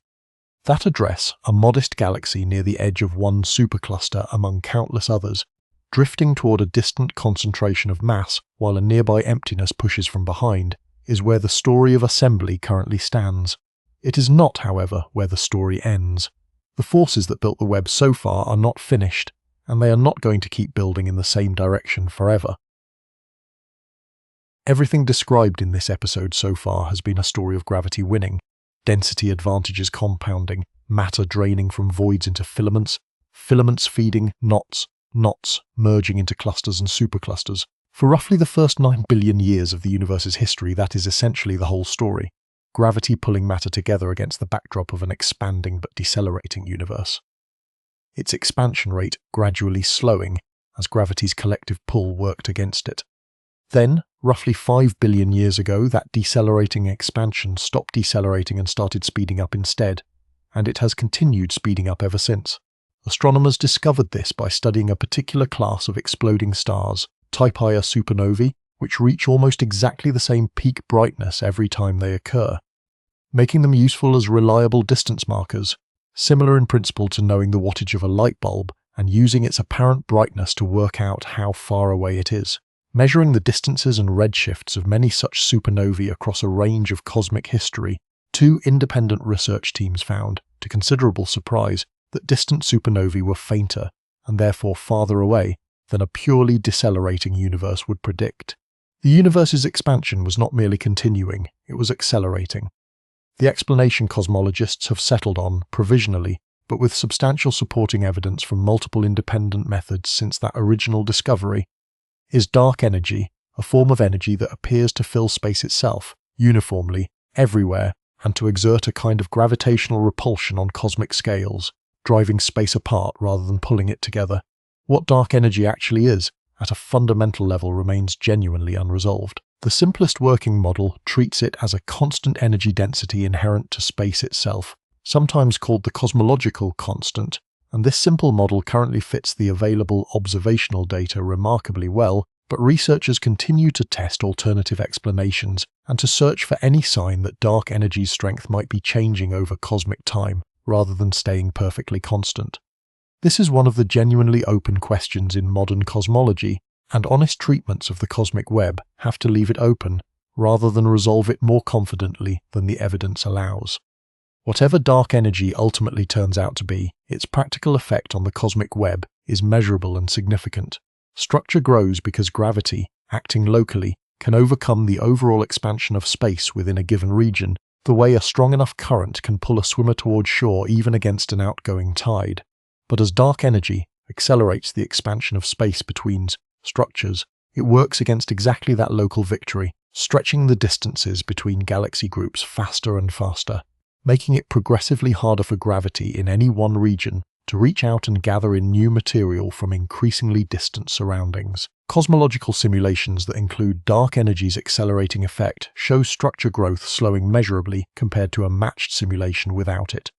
That address, a modest galaxy near the edge of one supercluster among countless others, drifting toward a distant concentration of mass while a nearby emptiness pushes from behind, is where the story of assembly currently stands. It is not, however, where the story ends. The forces that built the web so far are not finished, and they are not going to keep building in the same direction forever. Everything described in this episode so far has been a story of gravity winning, density advantages compounding, matter draining from voids into filaments, filaments feeding knots, knots merging into clusters and superclusters. For roughly the first 9 billion years of the universe's history, that is essentially the whole story. Gravity pulling matter together against the backdrop of an expanding but decelerating universe. Its expansion rate gradually slowing as gravity's collective pull worked against it. Then, roughly 5 billion years ago, that decelerating expansion stopped decelerating and started speeding up instead, and it has continued speeding up ever since. Astronomers discovered this by studying a particular class of exploding stars, Type Ia supernovae, which reach almost exactly the same peak brightness every time they occur, making them useful as reliable distance markers, similar in principle to knowing the wattage of a light bulb and using its apparent brightness to work out how far away it is. Measuring the distances and redshifts of many such supernovae across a range of cosmic history, two independent research teams found, to considerable surprise, that distant supernovae were fainter, and therefore farther away, than a purely decelerating universe would predict. The universe's expansion was not merely continuing, it was accelerating. The explanation cosmologists have settled on, provisionally, but with substantial supporting evidence from multiple independent methods since that original discovery, is dark energy, a form of energy that appears to fill space itself, uniformly, everywhere, and to exert a kind of gravitational repulsion on cosmic scales, driving space apart rather than pulling it together. What dark energy actually is, at a fundamental level, remains genuinely unresolved. The simplest working model treats it as a constant energy density inherent to space itself, sometimes called the cosmological constant, and this simple model currently fits the available observational data remarkably well, but researchers continue to test alternative explanations and to search for any sign that dark energy's strength might be changing over cosmic time, rather than staying perfectly constant. This is one of the genuinely open questions in modern cosmology, and honest treatments of the cosmic web have to leave it open, rather than resolve it more confidently than the evidence allows. Whatever dark energy ultimately turns out to be, its practical effect on the cosmic web is measurable and significant. Structure grows because gravity, acting locally, can overcome the overall expansion of space within a given region, the way a strong enough current can pull a swimmer towards shore even against an outgoing tide. But as dark energy accelerates the expansion of space between structures, it works against exactly that local victory, stretching the distances between galaxy groups faster and faster, making it progressively harder for gravity in any one region to reach out and gather in new material from increasingly distant surroundings. Cosmological simulations that include dark energy's accelerating effect show structure growth slowing measurably compared to a matched simulation without it.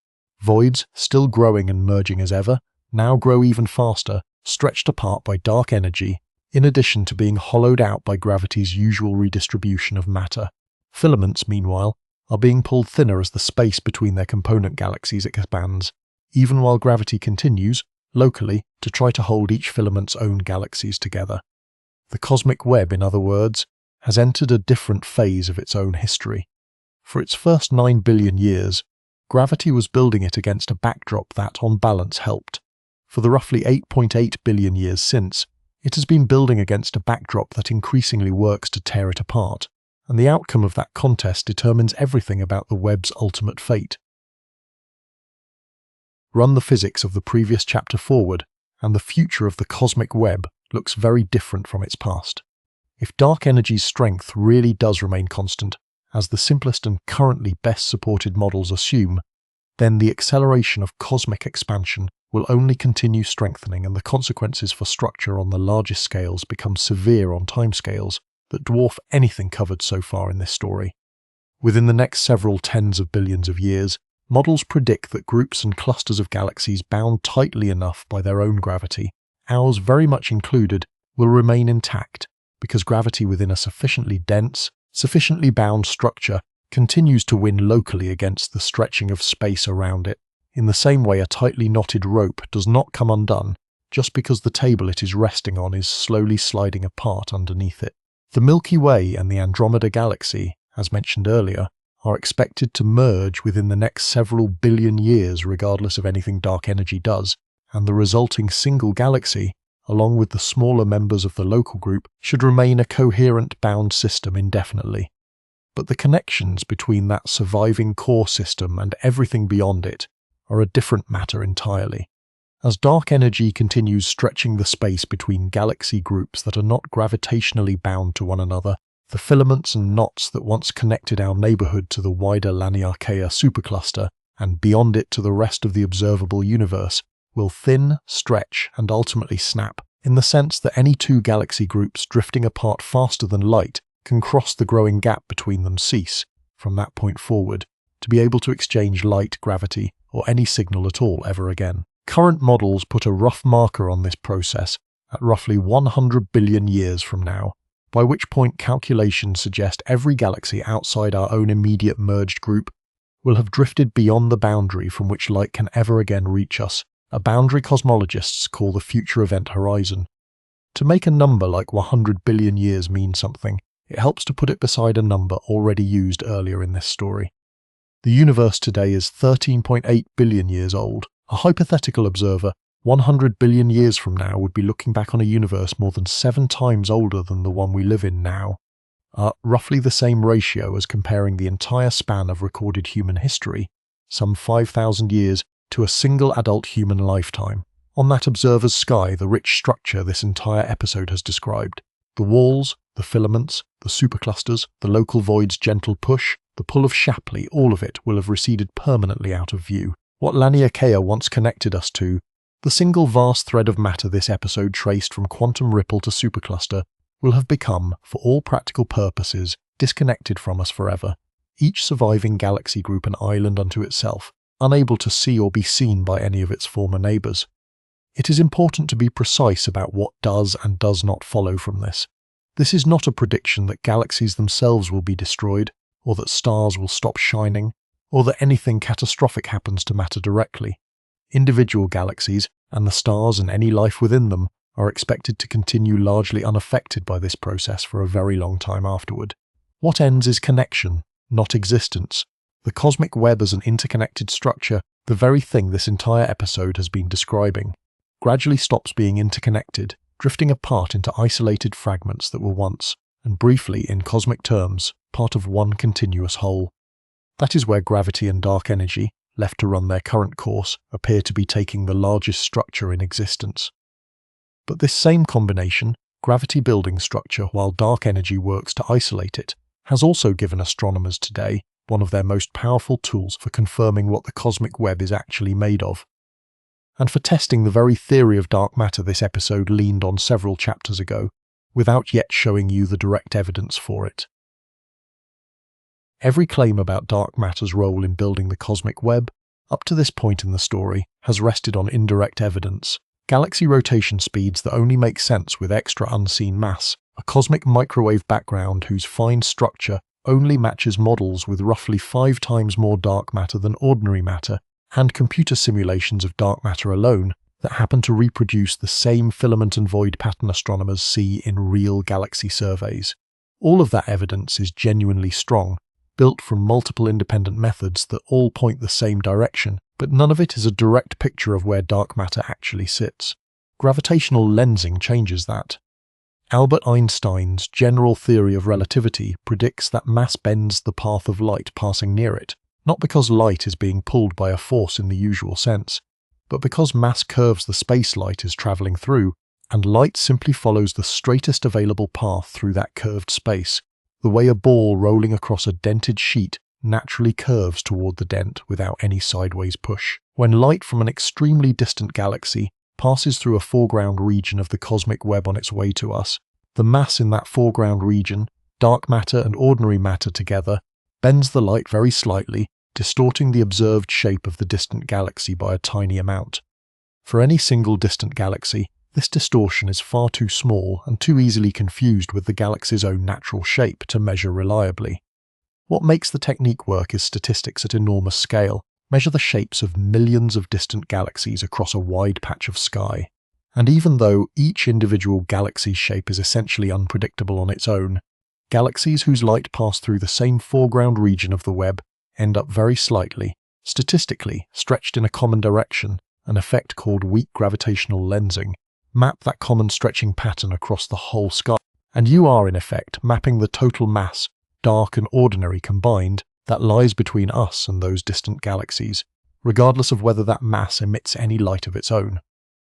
Voids, still growing and merging as ever, now grow even faster, stretched apart by dark energy, in addition to being hollowed out by gravity's usual redistribution of matter. Filaments, meanwhile, are being pulled thinner as the space between their component galaxies expands, even while gravity continues, locally, to try to hold each filament's own galaxies together. The cosmic web, in other words, has entered a different phase of its own history. For its first 9 billion years, gravity was building it against a backdrop that, on balance, helped. For the roughly 8.8 billion years since, it has been building against a backdrop that increasingly works to tear it apart, and the outcome of that contest determines everything about the web's ultimate fate. Run the physics of the previous chapter forward, and the future of the cosmic web looks very different from its past. If dark energy's strength really does remain constant, as the simplest and currently best supported models assume, then the acceleration of cosmic expansion will only continue strengthening, and the consequences for structure on the largest scales become severe on timescales that dwarf anything covered so far in this story. Within the next several tens of billions of years, models predict that groups and clusters of galaxies bound tightly enough by their own gravity, ours very much included, will remain intact, because gravity within a sufficiently dense, sufficiently bound structure continues to win locally against the stretching of space around it, in the same way a tightly knotted rope does not come undone just because the table it is resting on is slowly sliding apart underneath it. The Milky Way and the Andromeda Galaxy, as mentioned earlier, are expected to merge within the next several billion years regardless of anything dark energy does, and the resulting single galaxy, along with the smaller members of the local group, should remain a coherent bound system indefinitely. But the connections between that surviving core system and everything beyond it are a different matter entirely. As dark energy continues stretching the space between galaxy groups that are not gravitationally bound to one another, the filaments and knots that once connected our neighborhood to the wider Laniakea Supercluster, and beyond it to the rest of the observable universe, will thin, stretch, and ultimately snap, in the sense that any two galaxy groups drifting apart faster than light can cross the growing gap between them cease, from that point forward, to be able to exchange light, gravity, or any signal at all ever again. Current models put a rough marker on this process at roughly 100 billion years from now, by which point calculations suggest every galaxy outside our own immediate merged group will have drifted beyond the boundary from which light can ever again reach us, a boundary cosmologists call the future event horizon. To make a number like 100 billion years mean something, it helps to put it beside a number already used earlier in this story. The universe today is 13.8 billion years old. A hypothetical observer 100 billion years from now would be looking back on a universe more than 7 times older than the one we live in now. Roughly the same ratio as comparing the entire span of recorded human history, some 5,000 years, to a single adult human lifetime. On that observer's sky, the rich structure this entire episode has described. The walls, the filaments, the superclusters, the local void's gentle push, the pull of Shapley, all of it will have receded permanently out of view. What Laniakea once connected us to, the single vast thread of matter this episode traced from quantum ripple to supercluster, will have become, for all practical purposes, disconnected from us forever, each surviving galaxy group an island unto itself, unable to see or be seen by any of its former neighbours. It is important to be precise about what does and does not follow from this. This is not a prediction that galaxies themselves will be destroyed, or that stars will stop shining, or that anything catastrophic happens to matter directly. Individual galaxies, and the stars and any life within them, are expected to continue largely unaffected by this process for a very long time afterward. What ends is connection, not existence. The cosmic web as an interconnected structure, the very thing this entire episode has been describing, gradually stops being interconnected, drifting apart into isolated fragments that were once, and briefly in cosmic terms, part of one continuous whole. That is where gravity and dark energy, left to run their current course, appear to be taking the largest structure in existence. But this same combination, gravity building structure while dark energy works to isolate it, has also given astronomers today one of their most powerful tools for confirming what the cosmic web is actually made of. And for testing the very theory of dark matter this episode leaned on several chapters ago, without yet showing you the direct evidence for it. Every claim about dark matter's role in building the cosmic web, up to this point in the story, has rested on indirect evidence. Galaxy rotation speeds that only make sense with extra unseen mass, a cosmic microwave background whose fine structure only matches models with roughly 5 times more dark matter than ordinary matter, and computer simulations of dark matter alone that happen to reproduce the same filament and void pattern astronomers see in real galaxy surveys. All of that evidence is genuinely strong, built from multiple independent methods that all point the same direction, but none of it is a direct picture of where dark matter actually sits. Gravitational lensing changes that. Albert Einstein's general theory of relativity predicts that mass bends the path of light passing near it, not because light is being pulled by a force in the usual sense, but because mass curves the space light is travelling through, and light simply follows the straightest available path through that curved space, the way a ball rolling across a dented sheet naturally curves toward the dent without any sideways push. When light from an extremely distant galaxy passes through a foreground region of the cosmic web on its way to us, the mass in that foreground region, dark matter and ordinary matter together, bends the light very slightly, distorting the observed shape of the distant galaxy by a tiny amount. For any single distant galaxy, this distortion is far too small and too easily confused with the galaxy's own natural shape to measure reliably. What makes the technique work is statistics at enormous scale. Measure the shapes of millions of distant galaxies across a wide patch of sky. And even though each individual galaxy's shape is essentially unpredictable on its own, galaxies whose light pass through the same foreground region of the web end up very slightly, statistically stretched in a common direction, an effect called weak gravitational lensing. Map that common stretching pattern across the whole sky, and you are in effect mapping the total mass, dark and ordinary combined, that lies between us and those distant galaxies, regardless of whether that mass emits any light of its own.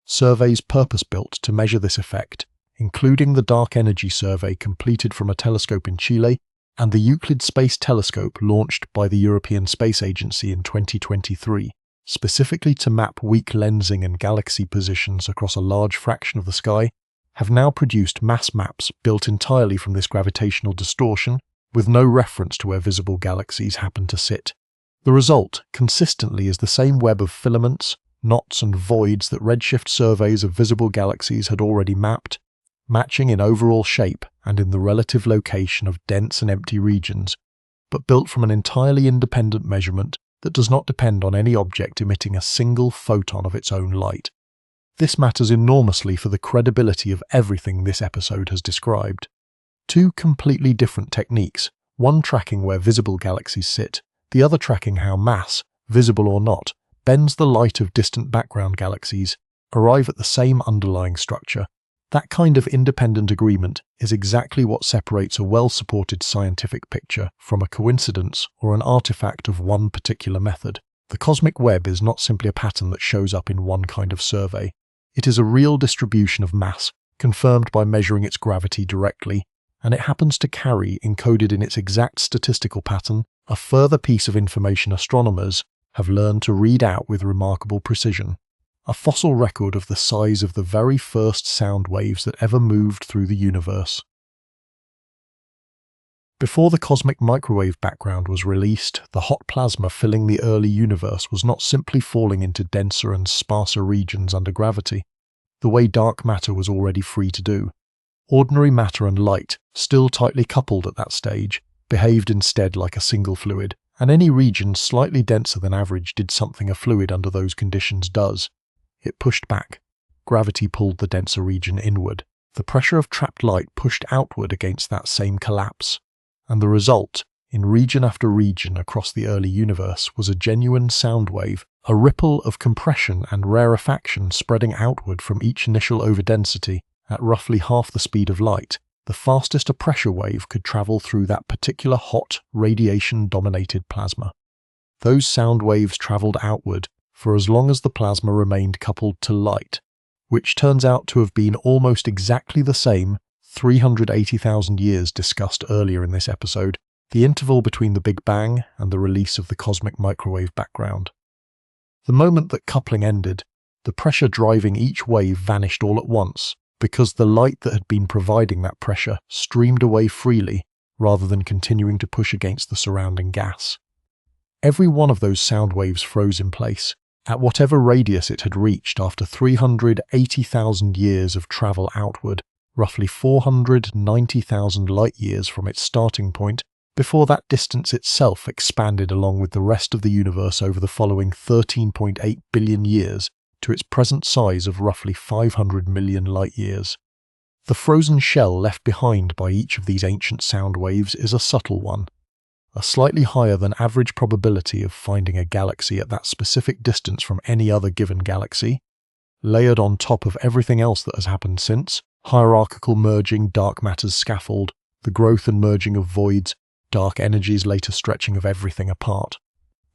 Surveys purpose-built to measure this effect, including the Dark Energy Survey completed from a telescope in Chile and the Euclid Space Telescope launched by the European Space Agency in 2023, specifically to map weak lensing and galaxy positions across a large fraction of the sky, have now produced mass maps built entirely from this gravitational distortion, with no reference to where visible galaxies happen to sit. The result, consistently, is the same web of filaments, knots and voids that redshift surveys of visible galaxies had already mapped, matching in overall shape and in the relative location of dense and empty regions, but built from an entirely independent measurement that does not depend on any object emitting a single photon of its own light. This matters enormously for the credibility of everything this episode has described. Two completely different techniques, one tracking where visible galaxies sit, the other tracking how mass, visible or not, bends the light of distant background galaxies, arrive at the same underlying structure. That kind of independent agreement is exactly what separates a well-supported scientific picture from a coincidence or an artifact of one particular method. The cosmic web is not simply a pattern that shows up in one kind of survey. It is a real distribution of mass, confirmed by measuring its gravity directly, and it happens to carry, encoded in its exact statistical pattern, a further piece of information astronomers have learned to read out with remarkable precision. A fossil record of the size of the very first sound waves that ever moved through the universe. Before the cosmic microwave background was released, the hot plasma filling the early universe was not simply falling into denser and sparser regions under gravity, the way dark matter was already free to do. Ordinary matter and light, still tightly coupled at that stage, behaved instead like a single fluid, and any region slightly denser than average did something a fluid under those conditions does. It pushed back. Gravity pulled the denser region inward. The pressure of trapped light pushed outward against that same collapse. And the result, in region after region across the early universe, was a genuine sound wave, a ripple of compression and rarefaction spreading outward from each initial overdensity at roughly half the speed of light. The fastest a pressure wave could travel through that particular hot, radiation-dominated plasma. Those sound waves travelled outward for as long as the plasma remained coupled to light, which turns out to have been almost exactly the same 380,000 years discussed earlier in this episode, the interval between the Big Bang and the release of the cosmic microwave background. The moment that coupling ended, the pressure driving each wave vanished all at once, because the light that had been providing that pressure streamed away freely rather than continuing to push against the surrounding gas. Every one of those sound waves froze in place, at whatever radius it had reached after 380,000 years of travel outward, roughly 490,000 light-years from its starting point, before that distance itself expanded along with the rest of the universe over the following 13.8 billion years to its present size of roughly 500 million light-years. The frozen shell left behind by each of these ancient sound waves is a subtle one, a slightly higher than average probability of finding a galaxy at that specific distance from any other given galaxy, layered on top of everything else that has happened since, hierarchical merging dark matter's scaffold, the growth and merging of voids, dark energy's later stretching of everything apart.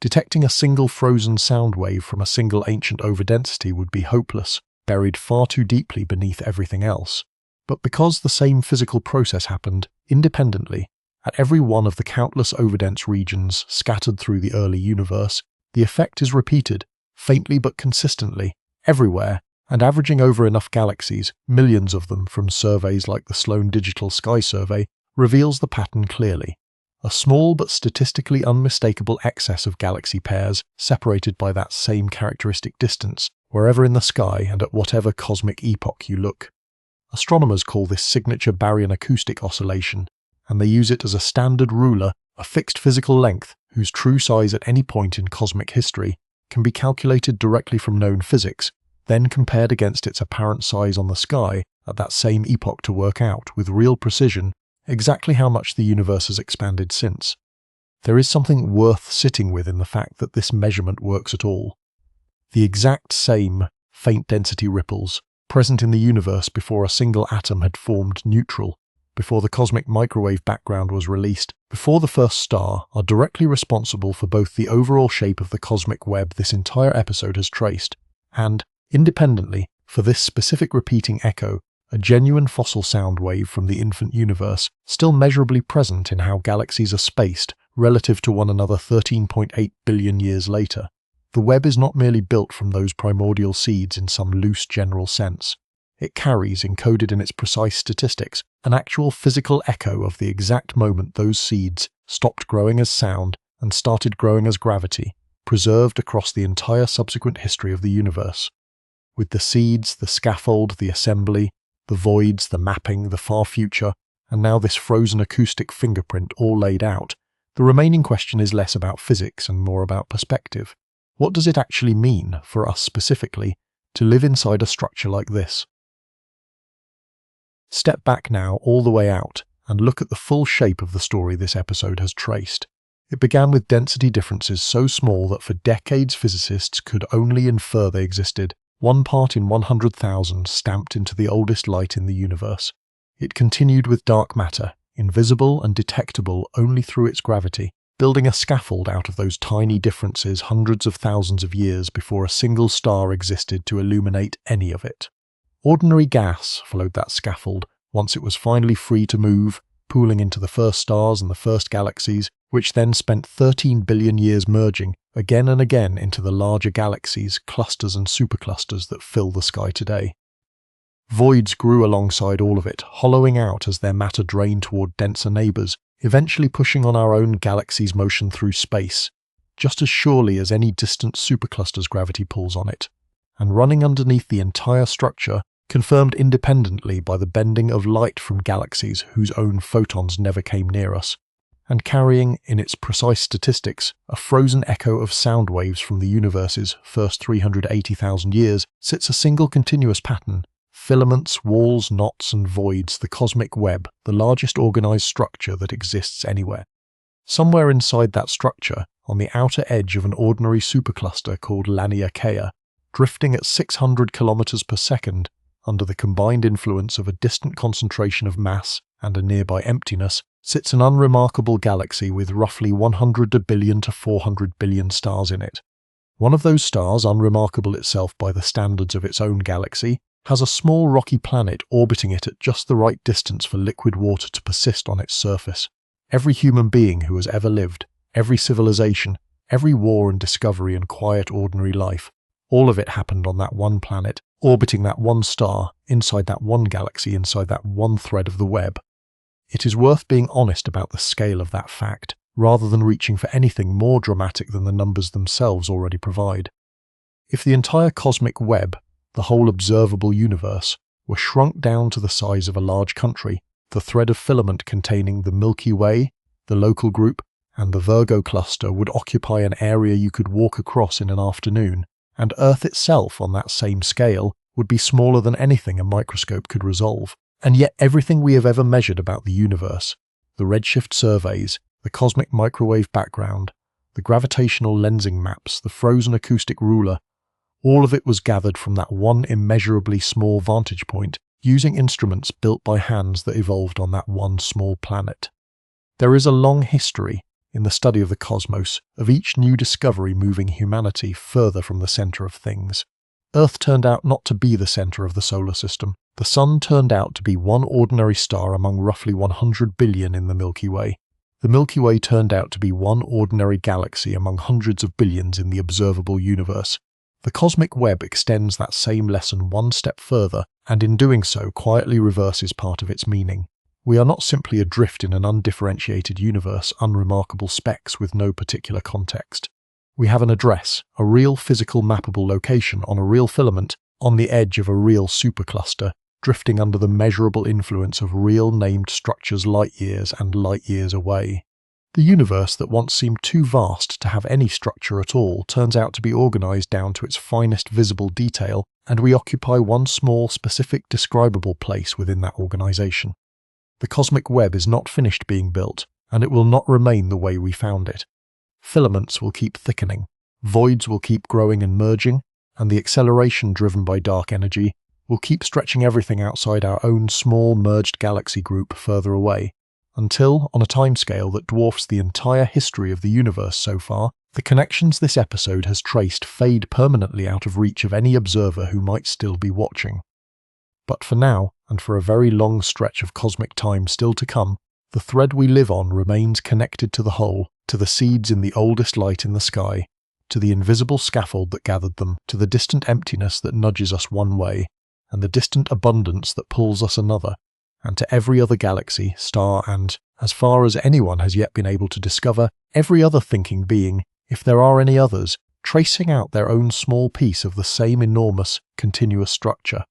Detecting a single frozen sound wave from a single ancient overdensity would be hopeless, buried far too deeply beneath everything else. But because the same physical process happened, independently, at every one of the countless overdense regions scattered through the early universe, the effect is repeated, faintly but consistently, everywhere, and averaging over enough galaxies, millions of them from surveys like the Sloan Digital Sky Survey, reveals the pattern clearly. A small but statistically unmistakable excess of galaxy pairs separated by that same characteristic distance, wherever in the sky and at whatever cosmic epoch you look. Astronomers call this signature baryon acoustic oscillation, and they use it as a standard ruler, a fixed physical length whose true size at any point in cosmic history can be calculated directly from known physics, then compared against its apparent size on the sky at that same epoch to work out, with real precision, exactly how much the universe has expanded since. There is something worth sitting with in the fact that this measurement works at all. The exact same faint density ripples, present in the universe before a single atom had formed neutral, before the cosmic microwave background was released, before the first star, are directly responsible for both the overall shape of the cosmic web this entire episode has traced, and, independently, for this specific repeating echo, a genuine fossil sound wave from the infant universe, still measurably present in how galaxies are spaced relative to one another 13.8 billion years later. The web is not merely built from those primordial seeds in some loose general sense. It carries, encoded in its precise statistics, an actual physical echo of the exact moment those seeds stopped growing as sound and started growing as gravity, preserved across the entire subsequent history of the universe. With the seeds, the scaffold, the assembly, the voids, the mapping, the far future, and now this frozen acoustic fingerprint all laid out, the remaining question is less about physics and more about perspective. What does it actually mean, for us specifically, to live inside a structure like this? Step back now all the way out and look at the full shape of the story this episode has traced. It began with density differences so small that for decades physicists could only infer they existed, 1 part in 100,000 stamped into the oldest light in the universe. It continued with dark matter, invisible and detectable only through its gravity, building a scaffold out of those tiny differences hundreds of thousands of years before a single star existed to illuminate any of it. Ordinary gas followed that scaffold once it was finally free to move, pooling into the first stars and the first galaxies, which then spent 13 billion years merging again and again into the larger galaxies, clusters and superclusters that fill the sky today. Voids grew alongside all of it, hollowing out as their matter drained toward denser neighbours, eventually pushing on our own galaxy's motion through space, just as surely as any distant supercluster's gravity pulls on it, and running underneath the entire structure, confirmed independently by the bending of light from galaxies whose own photons never came near us, and carrying, in its precise statistics, a frozen echo of sound waves from the universe's first 380,000 years, sits a single continuous pattern: filaments, walls, knots, and voids, the cosmic web, the largest organized structure that exists anywhere. Somewhere inside that structure, on the outer edge of an ordinary supercluster called Laniakea, drifting at 600 kilometers per second, under the combined influence of a distant concentration of mass and a nearby emptiness, sits an unremarkable galaxy with roughly 100 billion to 400 billion stars in it. One of those stars, unremarkable itself by the standards of its own galaxy, has a small rocky planet orbiting it at just the right distance for liquid water to persist on its surface. Every human being who has ever lived, every civilization, every war and discovery and quiet ordinary life, all of it happened on that one planet, orbiting that one star, inside that one galaxy, inside that one thread of the web. It is worth being honest about the scale of that fact, rather than reaching for anything more dramatic than the numbers themselves already provide. If the entire cosmic web, the whole observable universe, were shrunk down to the size of a large country, the thread of filament containing the Milky Way, the local group, and the Virgo cluster would occupy an area you could walk across in an afternoon, and Earth itself on that same scale would be smaller than anything a microscope could resolve. And yet everything we have ever measured about the universe, the redshift surveys, the cosmic microwave background, the gravitational lensing maps, the frozen acoustic ruler, all of it was gathered from that one immeasurably small vantage point, using instruments built by hands that evolved on that one small planet. There is a long history, in the study of the cosmos, of each new discovery moving humanity further from the centre of things. Earth turned out not to be the centre of the solar system. The Sun turned out to be one ordinary star among roughly 100 billion in the Milky Way. The Milky Way turned out to be one ordinary galaxy among hundreds of billions in the observable universe. The cosmic web extends that same lesson one step further, and in doing so quietly reverses part of its meaning. We are not simply adrift in an undifferentiated universe, unremarkable specks with no particular context. We have an address, a real physical mappable location on a real filament, on the edge of a real supercluster, drifting under the measurable influence of real named structures light years and light years away. The universe that once seemed too vast to have any structure at all turns out to be organized down to its finest visible detail, and we occupy one small, specific, describable place within that organization. The cosmic web is not finished being built, and it will not remain the way we found it. Filaments will keep thickening, voids will keep growing and merging, and the acceleration driven by dark energy will keep stretching everything outside our own small merged galaxy group further away, until, on a timescale that dwarfs the entire history of the universe so far, the connections this episode has traced fade permanently out of reach of any observer who might still be watching. But for now, and for a very long stretch of cosmic time still to come, the thread we live on remains connected to the whole, to the seeds in the oldest light in the sky, to the invisible scaffold that gathered them, to the distant emptiness that nudges us one way, and the distant abundance that pulls us another, and to every other galaxy, star and, as far as anyone has yet been able to discover, every other thinking being if there are any others, tracing out their own small piece of the same enormous, continuous structure.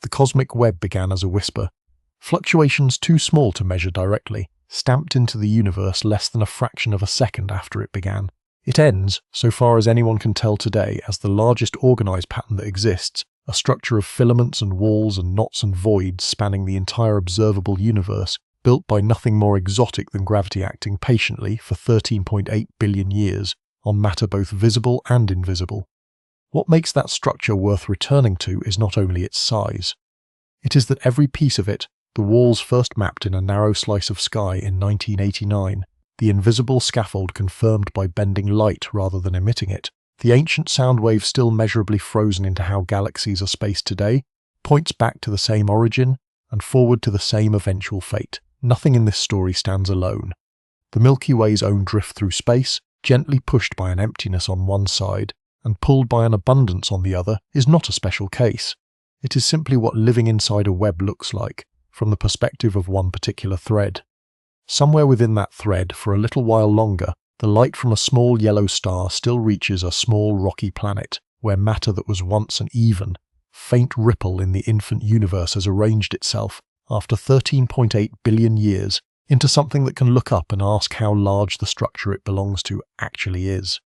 The cosmic web began as a whisper, fluctuations too small to measure directly, stamped into the universe less than a fraction of a second after it began. It ends, so far as anyone can tell today, as the largest organised pattern that exists, a structure of filaments and walls and knots and voids spanning the entire observable universe, built by nothing more exotic than gravity acting patiently for 13.8 billion years on matter both visible and invisible. What makes that structure worth returning to is not only its size. It is that every piece of it, the walls first mapped in a narrow slice of sky in 1989, the invisible scaffold confirmed by bending light rather than emitting it, the ancient sound wave still measurably frozen into how galaxies are spaced today, points back to the same origin and forward to the same eventual fate. Nothing in this story stands alone. The Milky Way's own drift through space, gently pushed by an emptiness on one side and pulled by an abundance on the other, is not a special case. It is simply what living inside a web looks like, from the perspective of one particular thread. Somewhere within that thread, for a little while longer, the light from a small yellow star still reaches a small rocky planet, where matter that was once an even, faint ripple in the infant universe has arranged itself, after 13.8 billion years, into something that can look up and ask how large the structure it belongs to actually is.